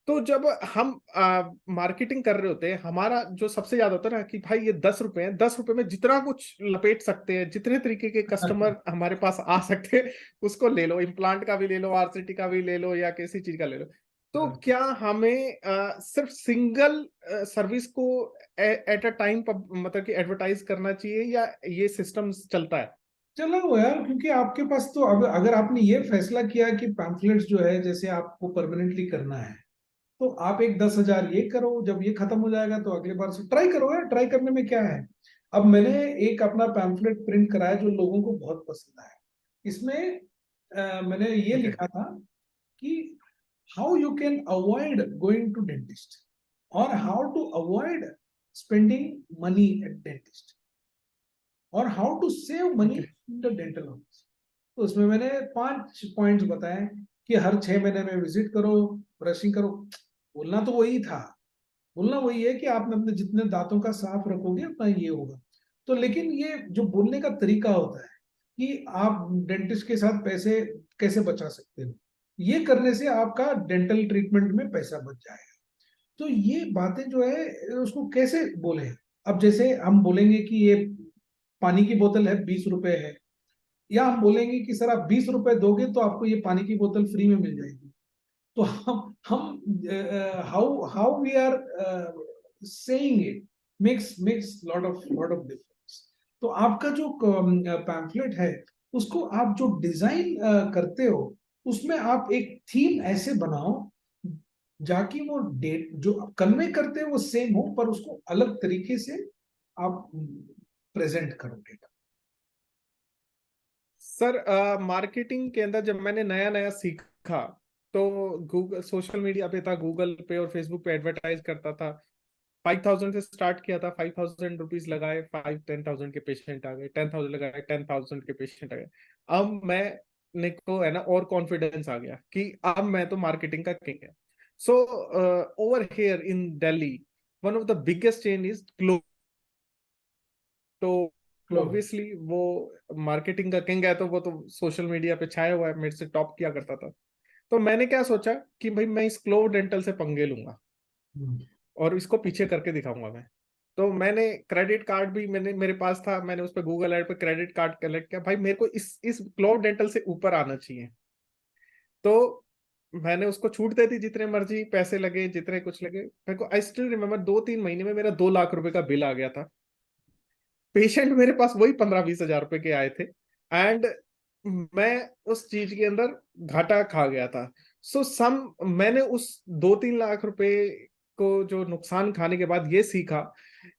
तो जब हम मार्केटिंग कर रहे होते हैं, हमारा जो सबसे ज्यादा होता है ना कि भाई ये 10 रुपए हैं, 10 रुपए में जितना कुछ लपेट सकते हैं, जितने तरीके के कस्टमर हमारे पास आ सकते हैं उसको ले लो, इम्प्लांट का भी ले लो, आरसीटी का भी ले लो, या किसी चीज का ले लो। तो क्या हमें सिर्फ सिंगल सर्विस को एट अ टाइम मतलब कि एडवर्टाइज करना चाहिए, या ये सिस्टम चलता है? चलो यार, क्योंकि आपके पास तो अब अगर आपने ये फैसला किया कि पैम्फलेट्स जो है जैसे आपको परमानेंटली करना है, तो आप एक 10,000 ये करो, जब ये खत्म हो जाएगा तो अगले बार से ट्राई करो यार, ट्राई करने में क्या है। अब मैंने एक अपना पैम्फलेट प्रिंट कराया जो लोगों को बहुत पसंद आया। इसमें मैंने ये ओके। लिखा था कि how you can avoid going to dentist, और how to avoid spending money at dentist, और how to save money okay. In the dental office. तो उसमें मैंने 5 पॉइंट्स बताए कि हर 6 महीने में विजिट करो, ब्रशिंग करो। बोलना तो वही था, बोलना वही है कि आपने अपने जितने दांतों का साफ रखोगे उतना ये होगा। तो लेकिन ये जो बोलने का तरीका होता है कि आप डेंटिस्ट के साथ पैसे कैसे बचा सकते हो, ये करने से आपका डेंटल ट्रीटमेंट में पैसा बच जाएगा। तो ये बातें जो है उसको कैसे बोले। अब जैसे हम बोलेंगे कि ये पानी की बोतल है, 20 रुपए है, या हम बोलेंगे कि सर आप 20 रुपए दोगे तो आपको ये पानी की बोतल फ्री में मिल जाएगी। तो हम how how we are saying it makes lot of difference. तो आपका जो पैम्फलेट है उसको आप जो डिजाइन करते हो, उसमें आप एक थीम ऐसे बनाओ जाकि वो डेट जो आप कन्वे करते हो वो सेम हो, पर उसको अलग तरीके से आप प्रेजेंट करो डेटा। सर मार्केटिंग के अंदर जब मैंने नया नया सीखा, तो गूगल सोशल मीडिया पे था, गूगल पे और फेसबुक पे एडवर्टाइज करता था। 5,000 से स्टार्ट किया था, 5,000 रुपीज लगाए, 5-10,000 के पेशेंट आ गए, 10,000 लगाए, 10,000 के पेशेंट आ गए। अब मैं को है ना और कॉन्फिडेंस आ गया कि अब मैं तो मार्केटिंग का किंग है। So over here in Delhi, one of the biggest chain is Clove. तो क्लोव। ऑब्वियसली वो मार्केटिंग का किंग है, तो वो तो सोशल मीडिया पे छाया हुआ है, मेरे से टॉप किया करता था। तो मैंने क्या सोचा कि भाई मैं इस क्लोव डेंटल से पंगे लूंगा और इसको पीछे करके दिखाऊंगा मैं। तो मैंने क्रेडिट कार्ड भी मैंने मेरे पास था, मैंने उस पर गूगल एड पे क्रेडिट कार्ड कलेक्ट किया, भाई मेरे को इस क्लोव डेंटल से ऊपर आना चाहिए। तो मैंने उसको छूट दे दी, जितने मर्जी पैसे लगे, जितने कुछ लगे। मेरे को आई स्टिल रिमेम्बर 2-3 महीने में मेरा 2 लाख रुपए का बिल आ गया था। पेशेंट मेरे पास वही 15-20 हजार रुपए के आए थे, एंड मैं उस चीज के अंदर घाटा खा गया था। सो सम मैंने उस 2-3 लाख रुपए को जो नुकसान खाने के बाद ये सीखा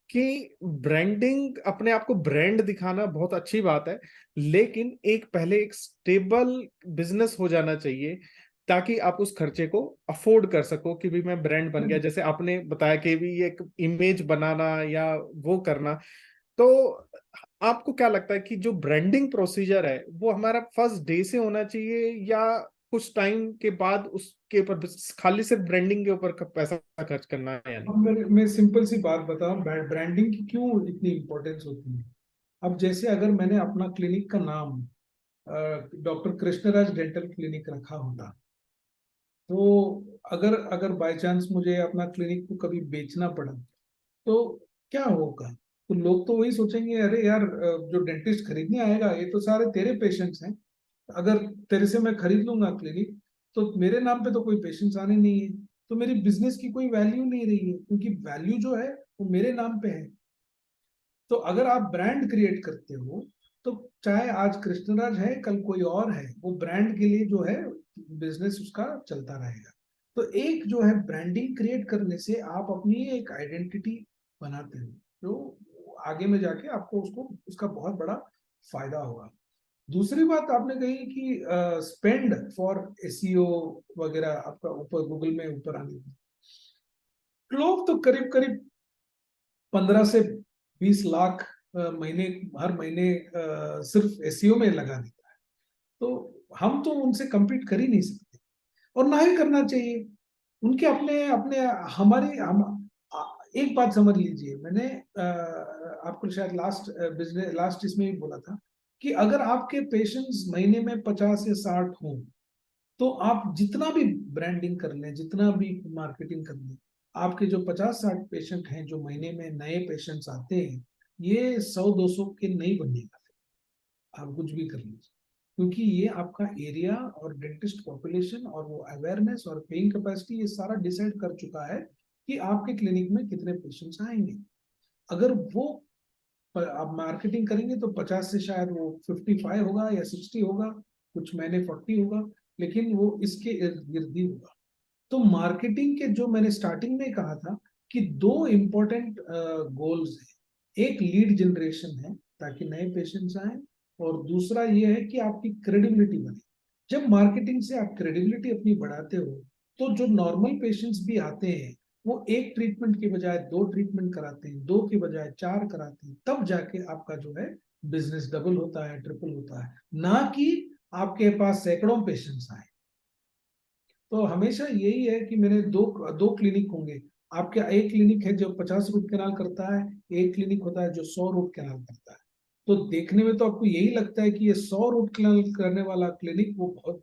कि ब्रांडिंग, अपने आप को ब्रांड दिखाना बहुत अच्छी बात है, लेकिन पहले एक स्टेबल बिजनेस हो जाना चाहिए, ताकि आप उस खर्चे को अफोर्ड कर सको कि भी मैं ब्रांड बन गया, जैसे आपने बताया कि भी एक इमेज बनाना या वो करना। तो आपको क्या लगता है कि जो ब्रांडिंग प्रोसीजर है वो हमारा फर्स्ट डे से होना चाहिए, या कुछ टाइम के बाद उसके ऊपर खाली सिर्फ ब्रांडिंग के ऊपर पैसा खर्च करना है, या नहीं? अब मैं सिंपल सी बात बताऊं, ब्रांडिंग की क्यों इतनी इंपॉर्टेंस होती है। अब जैसे अगर मैंने अपना क्लिनिक का नाम डॉक्टर कृष्णराज डेंटल क्लिनिक रखा होता, तो अगर अगर बाय चांस मुझे अपना क्लिनिक को कभी बेचना पड़ा तो क्या होगा। तो लोग तो वही सोचेंगे, अरे यार जो डेंटिस्ट खरीदने आएगा ये तो सारे तेरे पेशेंट्स हैं, अगर तेरे से मैं खरीद लूंगा क्लिनिक तो मेरे नाम पे तो कोई पेशेंट्स आने नहीं है, तो मेरी बिजनेस की कोई वैल्यू नहीं रही है, क्योंकि वैल्यू जो है वो मेरे नाम पे है। तो अगर आप ब्रांड क्रिएट करते हो, तो चाहे आज कृष्णराज है कल कोई और है, वो ब्रांड के लिए जो है बिजनेस उसका चलता रहेगा। तो एक जो है ब्रांडिंग क्रिएट करने से आप अपनी एक आइडेंटिटी बनाते हो, जो आगे में जाके आपको उसको उसका बहुत बड़ा फायदा होगा। दूसरी बात आपने कही कि स्पेंड फॉर एसईओ वगैरह आपका ऊपर गूगल में ऊपर आने की। क्लोव तो करीब करीब 15 से 20 लाख महीने, हर महीने सिर्फ एसईओ में लगा देता है। तो हम तो उनसे compete कर ही नहीं सकते, और ना ही करना चाहिए। उनके अपने अपने हमारे एक बात समझ लीजिए, मैंने आपको शायद लास्ट इसमें भी बोला था कि अगर आपके पेशेंट्स महीने में 50 या 60 हों, तो आप जितना भी ब्रांडिंग कर लें, जितना भी मार्केटिंग कर लें, आपके जो 50-60 पेशेंट हैं, जो महीने में नए पेशेंट्स आते हैं, ये 100-200 के नहीं बनने वाले। आप कुछ भी कर लीजिए, क्योंकि ये आपका एरिया और डेंटिस्ट पॉपुलेशन और वो अवेयरनेस और पेइंग कैपेसिटी, ये सारा डिसाइड कर चुका है कि आपके क्लिनिक में कितने पेशेंट्स आएंगे। अगर वो आप मार्केटिंग करेंगे तो 50 से शायद वो 55 होगा या 60 होगा, कुछ महीने 40 होगा, लेकिन वो इसके इर्द गिर्द ही होगा। तो मार्केटिंग के जो मैंने स्टार्टिंग में कहा था कि दो इम्पोर्टेंट गोल्स हैं, एक लीड जनरेशन है ताकि नए पेशेंट्स आए, और दूसरा ये है कि आपकी क्रेडिबिलिटी बने। जब मार्केटिंग से आप क्रेडिबिलिटी अपनी बढ़ाते हो, तो जो नॉर्मल पेशेंट्स भी आते हैं, वो एक ट्रीटमेंट के बजाय 2 ट्रीटमेंट कराते हैं, 2 के बजाय 4 कराते हैं, तब जाके आपका जो है बिजनेस डबल होता है, ट्रिपल होता है, ना कि आपके पास सैकड़ों पेशेंट्स आए। तो हमेशा यही है कि मेरे दो दो क्लिनिक होंगे। आपका एक क्लिनिक है जो 50 रूट कैनाल करता है, एक क्लिनिक होता है जो 100 रूट कैनाल करता है। तो देखने में तो आपको यही लगता है कि ये 100 रूट कैनाल करने वाला क्लिनिक वो बहुत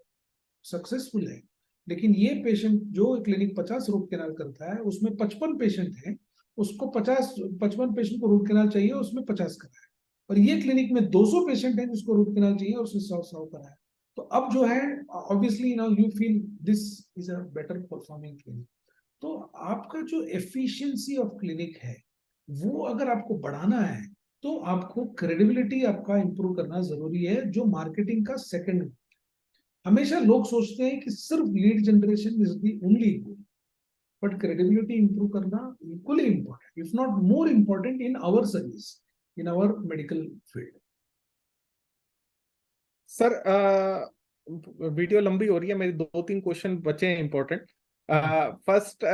सक्सेसफुल है, लेकिन ये पेशेंट जो क्लिनिक 50 रूट कैनाल करता है, उसमें 55 पेशेंट हैं, उसको 55 पेशेंट को रूट कैनाल चाहिए, उसमें 50 कराया। और ये क्लिनिक में 200 पेशेंट हैं जिसको रूट कैनाल चाहिए, और उसने 100 कराया। तो अब जो है, obviously now you feel this is a better performing clinic. तो आपका जो एफिशिएंसी ऑफ क्लिनिक है, वो अगर आपको बढ़ाना है, तो आपको क्रेडिबिलिटी आपका इंप्रूव करना जरूरी है, जो मार्केटिंग का सेकंड। हमेशा लोग सोचते हैं कि सिर्फ lead generation is the only goal, but credibility improve करना equally important, if not more important in our service, in our medical field. Sir video लंबी हो रही है, मेरे 2-3 क्वेश्चन बचे हैं इंपॉर्टेंट। फर्स्ट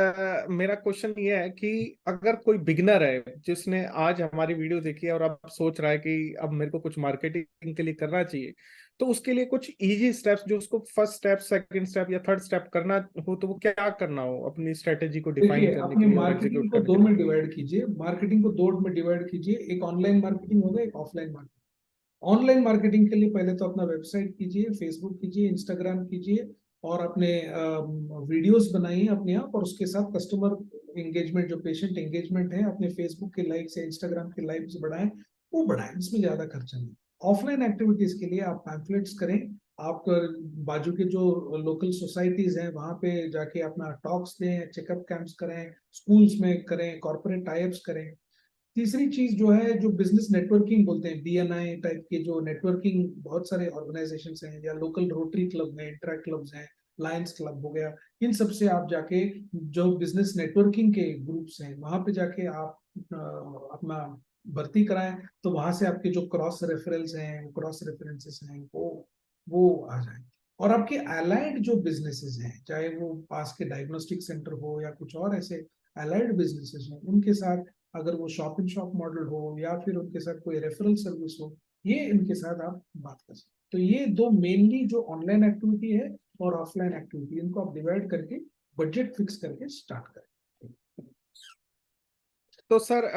मेरा क्वेश्चन ये है कि अगर कोई बिगिनर है जिसने आज हमारी वीडियो देखी है और अब सोच रहा है कि अब मेरे को कुछ मार्केटिंग के लिए करना चाहिए, तो उसके लिए कुछ इजी स्टेप्स जो उसको फर्स्ट स्टेप, सेकंड स्टेप या थर्ड स्टेप करना हो, तो वो क्या करना हो अपनी स्ट्रेटेजी को डिफाइन देखिए, करने के अपने लिए और मार्केटिंग एग्जीक्यूट को करने दो के लिए? में डिवाइड कीजिए, मार्केटिंग को 2 में डिवाइड कीजिए, एक ऑनलाइन मार्केटिंग होगा, एक ऑफलाइन मार्केटिंग। ऑनलाइन मार्केटिंग के लिए पहले तो अपना वेबसाइट कीजिए, फेसबुक कीजिए, इंस्टाग्राम कीजिए, और अपने वीडियोस बनाइए अपने आप, और उसके साथ कस्टमर एंगेजमेंट, जो पेशेंट एंगेजमेंट है, अपने फेसबुक के लाइक से, इंस्टाग्राम के लाइक से बढ़ाएं, वो बढ़ाएं, इसमें ज्यादा खर्चा नहीं। ऑफलाइन एक्टिविटीज के लिए आप पैम्फलेट्स करें, आप बाजू के जो लोकल सोसाइटीज हैं वहां पे जाके अपना टॉक्स दें, चेकअप कैंप्स करें, स्कूल्स में करें, कॉर्पोरेट टाइप्स करें। तीसरी चीज जो है, जो बिजनेस नेटवर्किंग बोलते हैं, बीएनआई टाइप के जो नेटवर्किंग बहुत सारे ऑर्गेनाइजेशंस हैं, या लोकल रोटरी क्लब हैं, इंटरेक्ट क्लब्स हैं, लायंस क्लब हो गया, इन सब से आप जाके, जो बिजनेस नेटवर्किंग के ग्रुप्स हैं, वहां पे जाके आप अपना भर्ती कराएं, तो वहां से आपके जो क्रॉस रेफरेंस हैं, क्रॉस रेफरेंसेस हैं, वो आ जाए। और आपके अलाइड जो बिजनेसेस हैं, चाहे वो पास के डायग्नोस्टिक सेंटर हो या कुछ और ऐसे अलाइड बिजनेसेस हो, उनके साथ, अगर वो शॉप इन शॉप मॉडल हो या फिर उनके साथ कोई रेफरल सर्विस हो, ये इनके साथ आप बात कर सकते। तो ये दो मेनली जो ऑनलाइन एक्टिविटी है और ऑफलाइन एक्टिविटी, इनको आप डिवाइड करके बजट फिक्स करके स्टार्ट करें। तो सर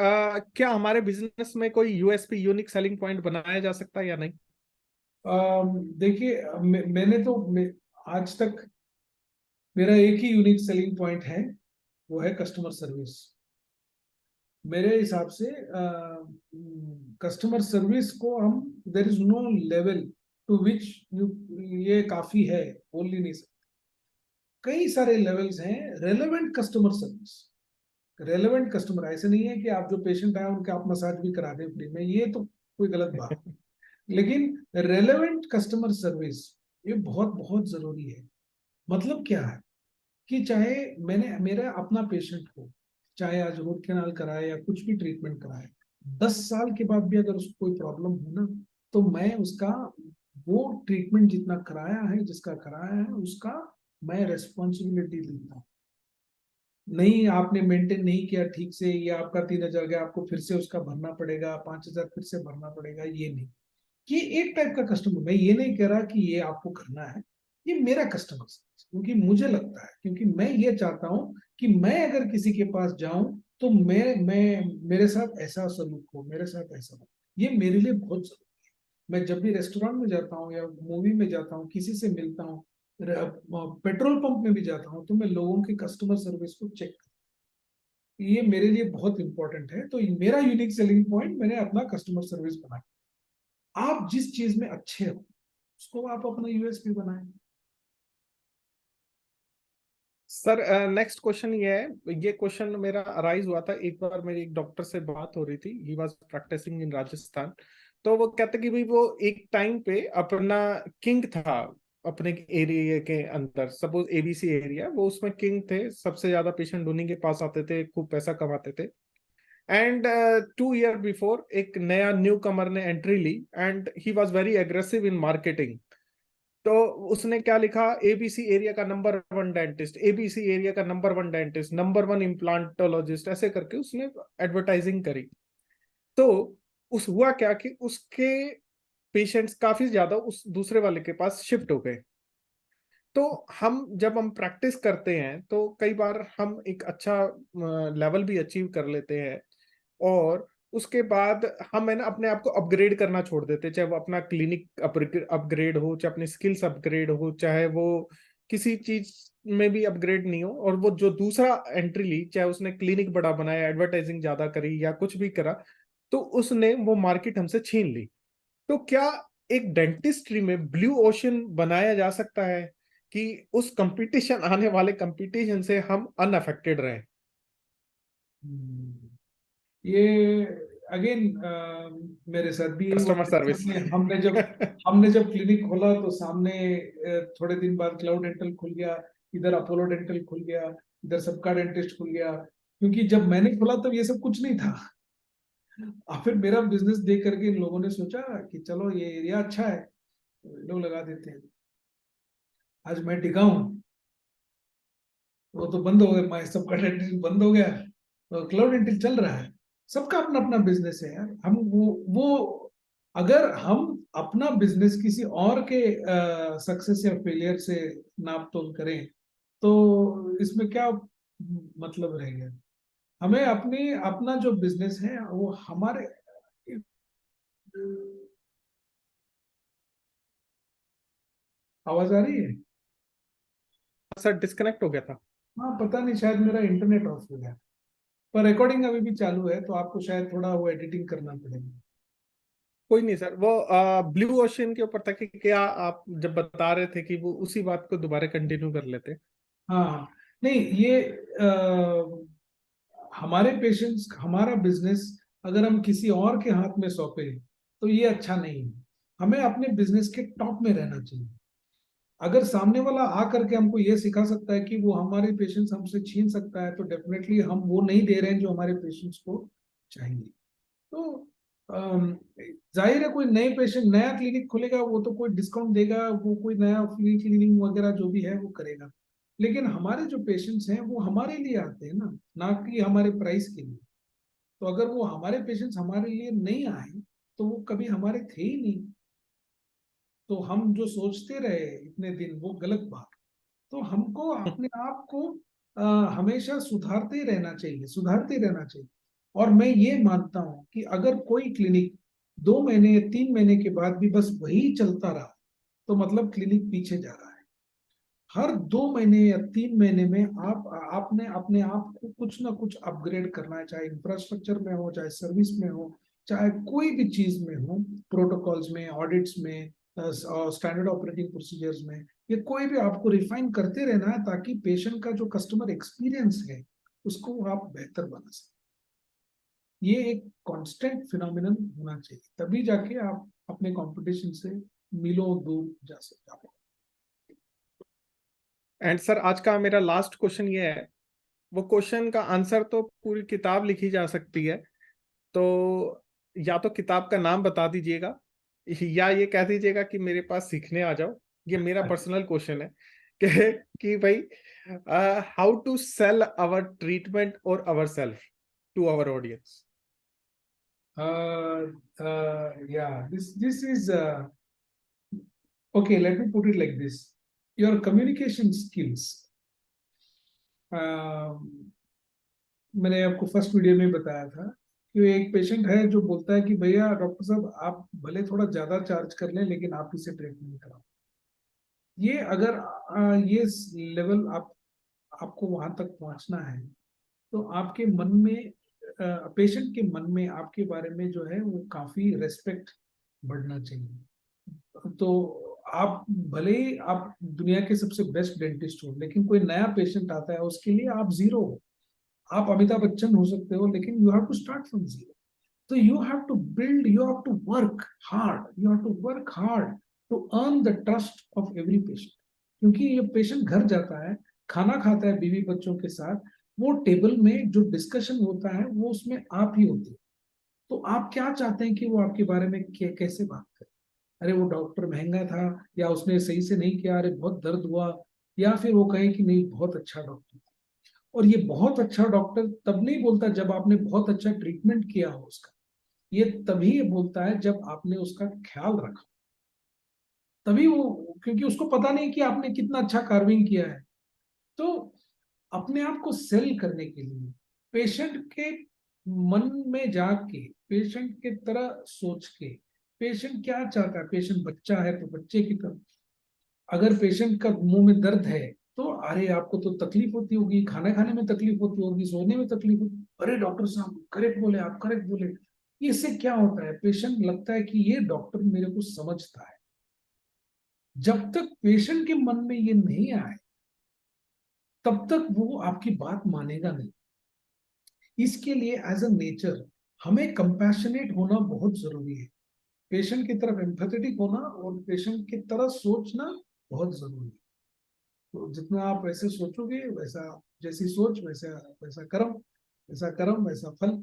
क्या हमारे बिजनेस में कोई यूएसपी, यूनिक सेलिंग पॉइंट बनाया जा सकता है या नहीं? देखिए, मैंने तो आज तक मेरा एक ही यूनिक सेलिंग पॉइंट है, वो है कस्टमर सर्विस। मेरे हिसाब से कस्टमर सर्विस को हम, there is no level to which you, ये काफी है बोल ही नहीं सकते। कई सारे लेवल्स हैं। Relevant customer service, relevant customer, ऐसे नहीं है कि आप जो पेशेंट आए उनके आप मसाज भी करा दें फ्री में, ये तो कोई गलत बात। लेकिन रेलेवेंट कस्टमर सर्विस, ये बहुत बहुत जरूरी है। मतलब क्या है कि चाहे मैंने मेरा अपना पेशेंट हो, चाहे आज रूट कैनाल कराए या कुछ भी ट्रीटमेंट कराए, 10 साल के बाद भी अगर उसको कोई प्रॉब्लम हो ना, तो मैं उसका वो ट्रीटमेंट जितना कराया है, जिसका कराया है, उसका मैं रेस्पॉन्सिबिलिटी लेता हूँ। नहीं आपने मेंटेन नहीं किया ठीक से, ये आपका 3,000 गया, आपको फिर से उसका भरना पड़ेगा, 5,000 फिर से भरना पड़ेगा, ये नहीं। ये एक टाइप का कस्टमर, मैं ये नहीं कह रहा कि ये आपको करना है, ये मेरा कस्टमर सर्विस, क्योंकि मुझे लगता है, क्योंकि मैं ये चाहता हूं कि मैं अगर किसी के पास जाऊं तो मैं मेरे साथ ऐसा सलूक हो, मेरे साथ ऐसा हो, ये मेरे लिए बहुत जरूरी है। मैं जब भी रेस्टोरेंट में जाता हूँ या मूवी में जाता हूँ, किसी से मिलता हूँ, पेट्रोल पंप में भी जाता हूँ, तो मैं लोगों की कस्टमर सर्विस को चेक करता हूँ। ये मेरे लिए बहुत इंपॉर्टेंट है। तो मेरा यूनिक सेलिंग पॉइंट मैंने अपना कस्टमर सर्विस बनाया। आप जिस चीज में अच्छे हो उसको आप अपना यूएसपी बनाएं। सर नेक्स्ट क्वेश्चन ये है, ये क्वेश्चन मेरा अराइज हुआ था एक बार, मेरी एक डॉक्टर से बात हो रही थी, ही वाज प्रैक्टिसिंग इन राजस्थान। तो वो कहते कि भाई वो एक टाइम पे अपना किंग था अपने एरिया के अंदर, सपोज एबीसी एरिया, वो उसमें किंग थे, सबसे ज्यादा पेशेंट उन्हीं के पास आते थे, खूब पैसा कमाते थे। एंड 2 ईयर बिफोर एक नया न्यू कमर ने एंट्री ली and he was very aggressive in marketing. तो उसने क्या लिखा, एबीसी एरिया का नंबर 1 डेंटिस्ट, एबीसी एरिया का नंबर 1 डेंटिस्ट, नंबर 1 इम्प्लांटोलॉजिस्ट, ऐसे करके उसने एडवर्टाइजिंग करी। तो उस हुआ क्या कि उसके पेशेंट्स काफी ज्यादा उस दूसरे वाले के पास शिफ्ट हो गए। तो हम जब हम प्रैक्टिस करते हैं तो कई बार हम एक अच्छा लेवल भी अचीव कर लेते हैं, और उसके बाद हम है ना अपने आप को अपग्रेड करना छोड़ देते हैं, चाहे वो अपना क्लिनिक अपग्रेड हो, चाहे अपनी स्किल्स अपग्रेड हो, चाहे वो किसी चीज में भी अपग्रेड नहीं हो, और वो जो दूसरा एंट्री ली, चाहे उसने क्लिनिक बड़ा बनाया, एडवर्टाइजिंग ज्यादा करी या कुछ भी करा, तो उसने वो मार्केट हमसे छीन ली। तो क्या एक डेंटिस्ट्री में ब्लू ओशन बनाया जा सकता है कि उस कंपटीशन, आने वाले कंपटीशन से हम अनअफेक्टेड रहें? ये अगेन मेरे साथ भी यही हुआ कस्टमर था। सर्विस। हमने जब क्लिनिक खोला तो सामने थोड़े दिन बाद क्लाउड डेंटल खुल गया, इधर अपोलो डेंटल खुल गया, इधर सबका डेंटिस्ट खुल गया। क्योंकि जब मैंने खोला तब ये सब कुछ नहीं था। और फिर मेरा बिजनेस देख करके इन लोगों ने सोचा कि चलो ये एरिया अच्छा है, तो ये लोग लगा देते हैं। आज मैं टिका हूँ, वो तो बंद हो गया, मैं सबका डेंटिस्ट बंद हो गया, तो क्लाउड डेंटल चल रहा है। सबका अपना अपना बिजनेस है यार। हम वो अगर हम अपना बिजनेस किसी और के सक्सेस या फेलियर से नाप तोल करें तो इसमें क्या मतलब रहेगा। हमें अपनी अपना जो बिजनेस है वो हमारे। आवाज आ रही है? सर डिस्कनेक्ट हो गया था। हाँ पता नहीं, शायद मेरा इंटरनेट ऑफ हो गया। पर रिकॉर्डिंग अभी भी चालू है, तो आपको शायद थोड़ा वो एडिटिंग करना पड़ेगा। कोई नहीं सर, वो ब्लू ओशन के ऊपर था कि क्या आप जब बता रहे थे कि वो उसी बात को दोबारा कंटिन्यू कर लेते। हाँ नहीं, ये हमारे पेशेंट्स, हमारा बिजनेस अगर हम किसी और के हाथ में सौंपे तो ये अच्छा नहीं है। हमें अपने बिजनेस के टॉप में रहना चाहिए। अगर सामने वाला आ करके हमको ये सिखा सकता है कि वो हमारे पेशेंट्स हमसे छीन सकता है, तो डेफिनेटली हम वो नहीं दे रहे हैं जो हमारे पेशेंट्स को चाहिए। तो अम, जाहिर है कोई नए पेशेंट, नया क्लिनिक खुलेगा, वो तो कोई डिस्काउंट देगा, वो कोई नया फ्री क्लीनिंग वगैरह जो भी है वो करेगा। लेकिन हमारे जो पेशेंट्स हैं वो हमारे लिए आते हैं ना, ना कि हमारे प्राइस के लिए। तो अगर वो हमारे पेशेंट्स हमारे लिए नहीं आए तो वो कभी हमारे थे ही नहीं। तो हम जो सोचते रहे इतने दिन वो गलत बात। तो हमको अपने आप को अ, हमेशा सुधारते रहना चाहिए, सुधारते रहना चाहिए। और मैं ये मानता हूं कि अगर कोई क्लिनिक 2 महीने या 3 महीने के बाद भी बस वही चलता रहा तो मतलब क्लिनिक पीछे जा रहा है। हर 2 महीने या 3 महीने में आपने अपने आप को कुछ ना कुछ अपग्रेड करना है, चाहे इंफ्रास्ट्रक्चर में हो, चाहे सर्विस में हो, चाहे कोई भी चीज में हो, प्रोटोकॉल्स में, ऑडिट्स में, स्टैंडर्ड ऑपरेटिंग प्रोसीजर्स में। ये कोई भी आपको रिफाइन करते रहना है ताकि पेशेंट का जो कस्टमर एक्सपीरियंस है उसको आप बेहतर बना सकें। ये एक कांस्टेंट फिनोमिनन होना चाहिए, तभी जाके आप अपने कंपटीशन से मीलों दूर जा सकते। एंड सर आज का मेरा लास्ट क्वेश्चन ये है, वो क्वेश्चन का आंसर तो पूरी किताब लिखी जा सकती है, तो या तो किताब का नाम बता दीजिएगा, या ये कह दीजिएगा कि मेरे पास सीखने आ जाओ। ये मेरा पर्सनल क्वेश्चन है कि भाई how to sell our treatment और our self to our audience. Yeah, this is okay. Let me put it like this: your communication skills. मैंने आपको फर्स्ट वीडियो में बताया था कि एक पेशेंट है जो बोलता है कि भैया डॉक्टर साहब आप भले थोड़ा ज्यादा चार्ज कर लें लेकिन आप इसे ट्रीटमेंट कराओ। ये अगर ये लेवल आपको वहां तक पहुंचना है तो आपके मन में, पेशेंट के मन में आपके बारे में जो है वो काफी रेस्पेक्ट बढ़ना चाहिए। तो आप भले ही आप दुनिया के सबसे बेस्ट डेंटिस्ट हो लेकिन कोई नया पेशेंट आता है उसके लिए आप जीरो हो। आप अमिताभ बच्चन हो सकते हो लेकिन you have to start from zero. तो you have to build, you have to work hard, you have to work hard to earn the trust of every patient. क्योंकि ये पेशेंट घर जाता है, खाना खाता है बीवी बच्चों के साथ, वो टेबल में जो डिस्कशन होता है वो उसमें आप ही होते हैं। तो आप क्या चाहते हैं कि वो आपके बारे में कैसे बात करे? अरे वो डॉक्टर महंगा था, या उसने सही से नहीं किया, अरे बहुत दर्द हुआ, या फिर वो कहे कि नहीं बहुत अच्छा डॉक्टर। और ये बहुत अच्छा डॉक्टर तब नहीं बोलता जब आपने बहुत अच्छा ट्रीटमेंट किया हो उसका, ये तभी बोलता है जब आपने उसका ख्याल रखा। तभी वो, क्योंकि उसको पता नहीं कि आपने कितना अच्छा कार्विंग किया है। तो अपने आप को सेल करने के लिए पेशेंट के मन में जाके, पेशेंट के तरह सोच के, पेशेंट क्या चाहता है, पेशेंट बच्चा है तो बच्चे की तरह, अगर पेशेंट का मुंह में दर्द है तो अरे आपको तो तकलीफ होती होगी, खाना खाने में तकलीफ होती होगी, सोने में तकलीफ होती, अरे डॉक्टर साहब करेक्ट बोले, आप करेक्ट बोले। इससे क्या होता है, पेशेंट लगता है कि ये डॉक्टर मेरे को समझता है। जब तक पेशेंट के मन में ये नहीं आए तब तक वो आपकी बात मानेगा नहीं। इसके लिए एज अ नेचर हमें कंपैशनेट होना बहुत जरूरी है। पेशेंट की तरफ एम्पैथेटिक होना और पेशेंट की तरह सोचना बहुत जरूरी है। तो जितना आप वैसे सोचोगे वैसा, जैसी सोच वैसा वैसा कर्म, वैसा कर्म वैसा फल।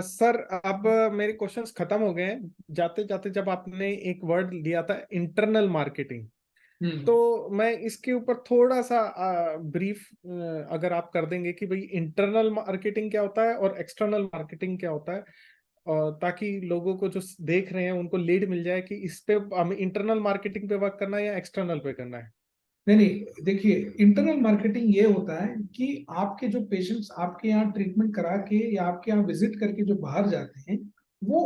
सर अब मेरे क्वेश्चंस खत्म हो गए हैं। जाते जाते जब आपने एक वर्ड लिया था इंटरनल मार्केटिंग, तो मैं इसके ऊपर थोड़ा सा ब्रीफ अगर आप कर देंगे कि भाई इंटरनल मार्केटिंग क्या होता है और एक्सटर्नल मार्केटिंग क्या होता है, और ताकि लोगों को जो देख रहे हैं उनको लीड मिल जाए कि इस पे हमें इंटरनल मार्केटिंग पे वर्क करना है या एक्सटर्नल पे करना है। नहीं नहीं, देखिए इंटरनल मार्केटिंग ये होता है कि आपके जो पेशेंट्स आपके यहाँ ट्रीटमेंट करा के या आपके यहाँ विजिट करके जो बाहर जाते हैं वो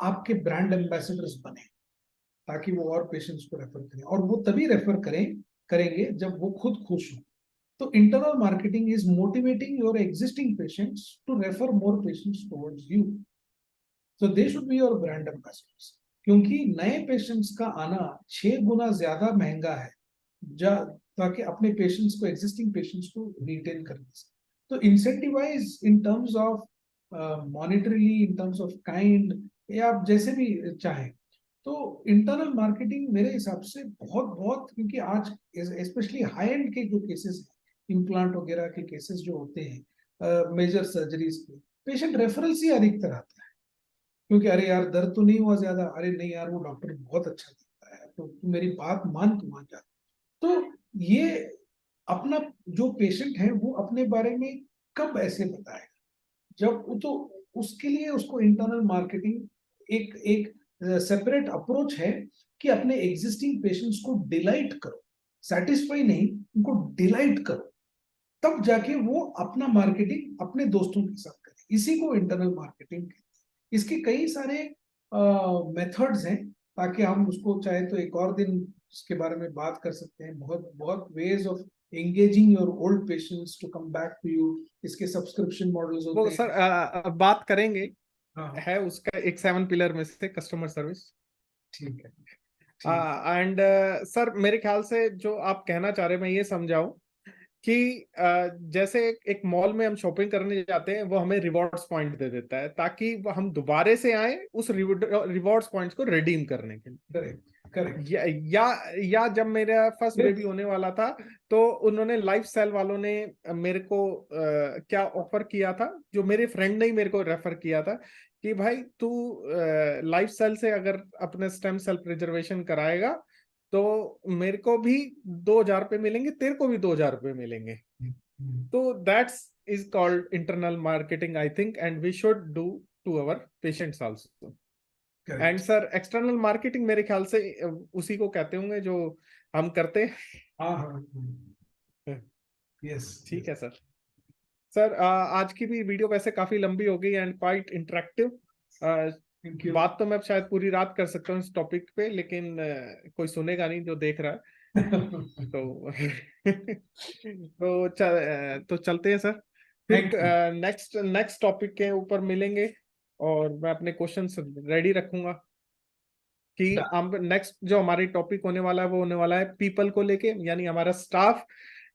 आपके ब्रांड एम्बेसडर्स बने, ताकि वो और पेशेंट्स को रेफर करें, और वो तभी रेफर करेंगे जब वो खुद खुश हो। तो internal marketing is motivating your existing patients to refer more patients towards you, so they should be your brand ambassadors. क्योंकि नए पेशेंट्स का आना 6 गुना ज्यादा महंगा है जा, ताकि अपने पेशेंट्स को, एग्जिस्टिंग पेशेंट्स को रिटेन करने से। तो incentivize in terms of monetarily, in terms of kind, या आप जैसे भी चाहें। तो इंटरनल मार्केटिंग मेरे हिसाब से बहुत बहुत, क्योंकि आज स्पेशली हाई एंड के जो केसेस हैं, इम्प्लांट वगैरह के केसेस जो होते हैं, मेजर सर्जरीज के, पेशेंट रेफरल से अधिकतर आता है। क्योंकि अरे यार दर्द तो नहीं हुआ ज्यादा, अरे नहीं यार वो डॉक्टर बहुत अच्छा दिखता है, तो तू मेरी बात मान, तू मान जा। तो ये अपना जो पेशेंट है वो अपने बारे में कब ऐसे बताएगा, जब वो, तो उसके लिए उसको इंटरनल मार्केटिंग एक एक सेपरेट अप्रोच है कि अपने एग्जिस्टिंग पेशेंट्स को डिलाइट करो, सेटिस्फाई नहीं, उनको डिलाइट करो। तब जाके वो अपना मार्केटिंग अपने दोस्तों के साथ करे, इसी को इंटरनल मार्केटिंग कहते हैं। इसके कई सारे मेथड्स हैं, ताकि हम उसको चाहे तो एक और दिन इसके बारे में बात कर सकते हैं। बहुत बहुत ways of engaging your old patients to come back to you. इसके सब्सक्रिप्शन मॉडल्स वो होते सर हैं। बात करेंगे। हाँ है उसका एक 7 पिलर में से कस्टमर सर्विस। ठीक है, ठीक। एंड सर मेरे ख्याल से जो आप कहना चाह रहे हैं मैं ये समझाऊं कि जैसे एक मॉल में हम शॉपिंग करने जाते हैं, वो हमें रिवॉर्ड्स पॉइंट दे देता है ताकि हम दोबारा से आए उस रिवॉर्ड्स पॉइंट्स को रिडीम करने के लिए। Correct correct. या जब मेरा फर्स्ट बेबी होने वाला था तो उन्होंने लाइफ स्टाइल वालों ने मेरे को क्या ऑफर किया था, जो मेरे फ्रेंड ने ही मेरे को रेफर किया था कि भाई तू लाइफ स्टाइल से अगर अपने स्टेम सेल प्रिजर्वेशन कराएगा तो मेरे को भी 2,000 रुपये मिलेंगे, तेरे को भी 2,000 रुपये मिलेंगे। तो that's is called internal marketing I think, and we should do to our patients also. And sir external marketing मेरे ख्याल से उसी को कहते होंगे जो हम करते हैं। हाँ हाँ, यस ठीक है सर। सर आज की भी वीडियो वैसे काफी लंबी हो गई and quite interactive. Thank you. बात तो मैं शायद पूरी रात कर सकता हूँ इस टॉपिक पे, लेकिन कोई सुनेगा नहीं जो देख रहा है। तो तो चलते हैं सर, फिर thank you. Next next topic के ऊपर मिलेंगे। और मैं अपने क्वेश्चंस रेडी रखूंगा कि हम नेक्स्ट जो हमारी टॉपिक होने वाला है वो होने वाला है पीपल को लेके, यानी हमारा स्टाफ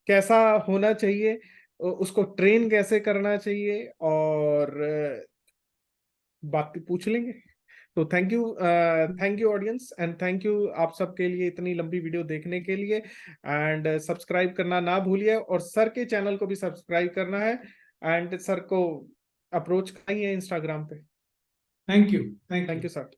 कैसा होना चाहिए, उसको ट्रेन कैसे करना चाहिए, और बाकी पूछ लेंगे। तो thank you audience, and thank you आप सबके लिए इतनी लंबी वीडियो देखने के लिए। एंड सब्सक्राइब करना ना भूलिए, और सर के चैनल को भी सब्सक्राइब करना है, एंड सर को अप्रोच कराइए इंस्टाग्राम पे। Thank you. Thank thank you. You sir.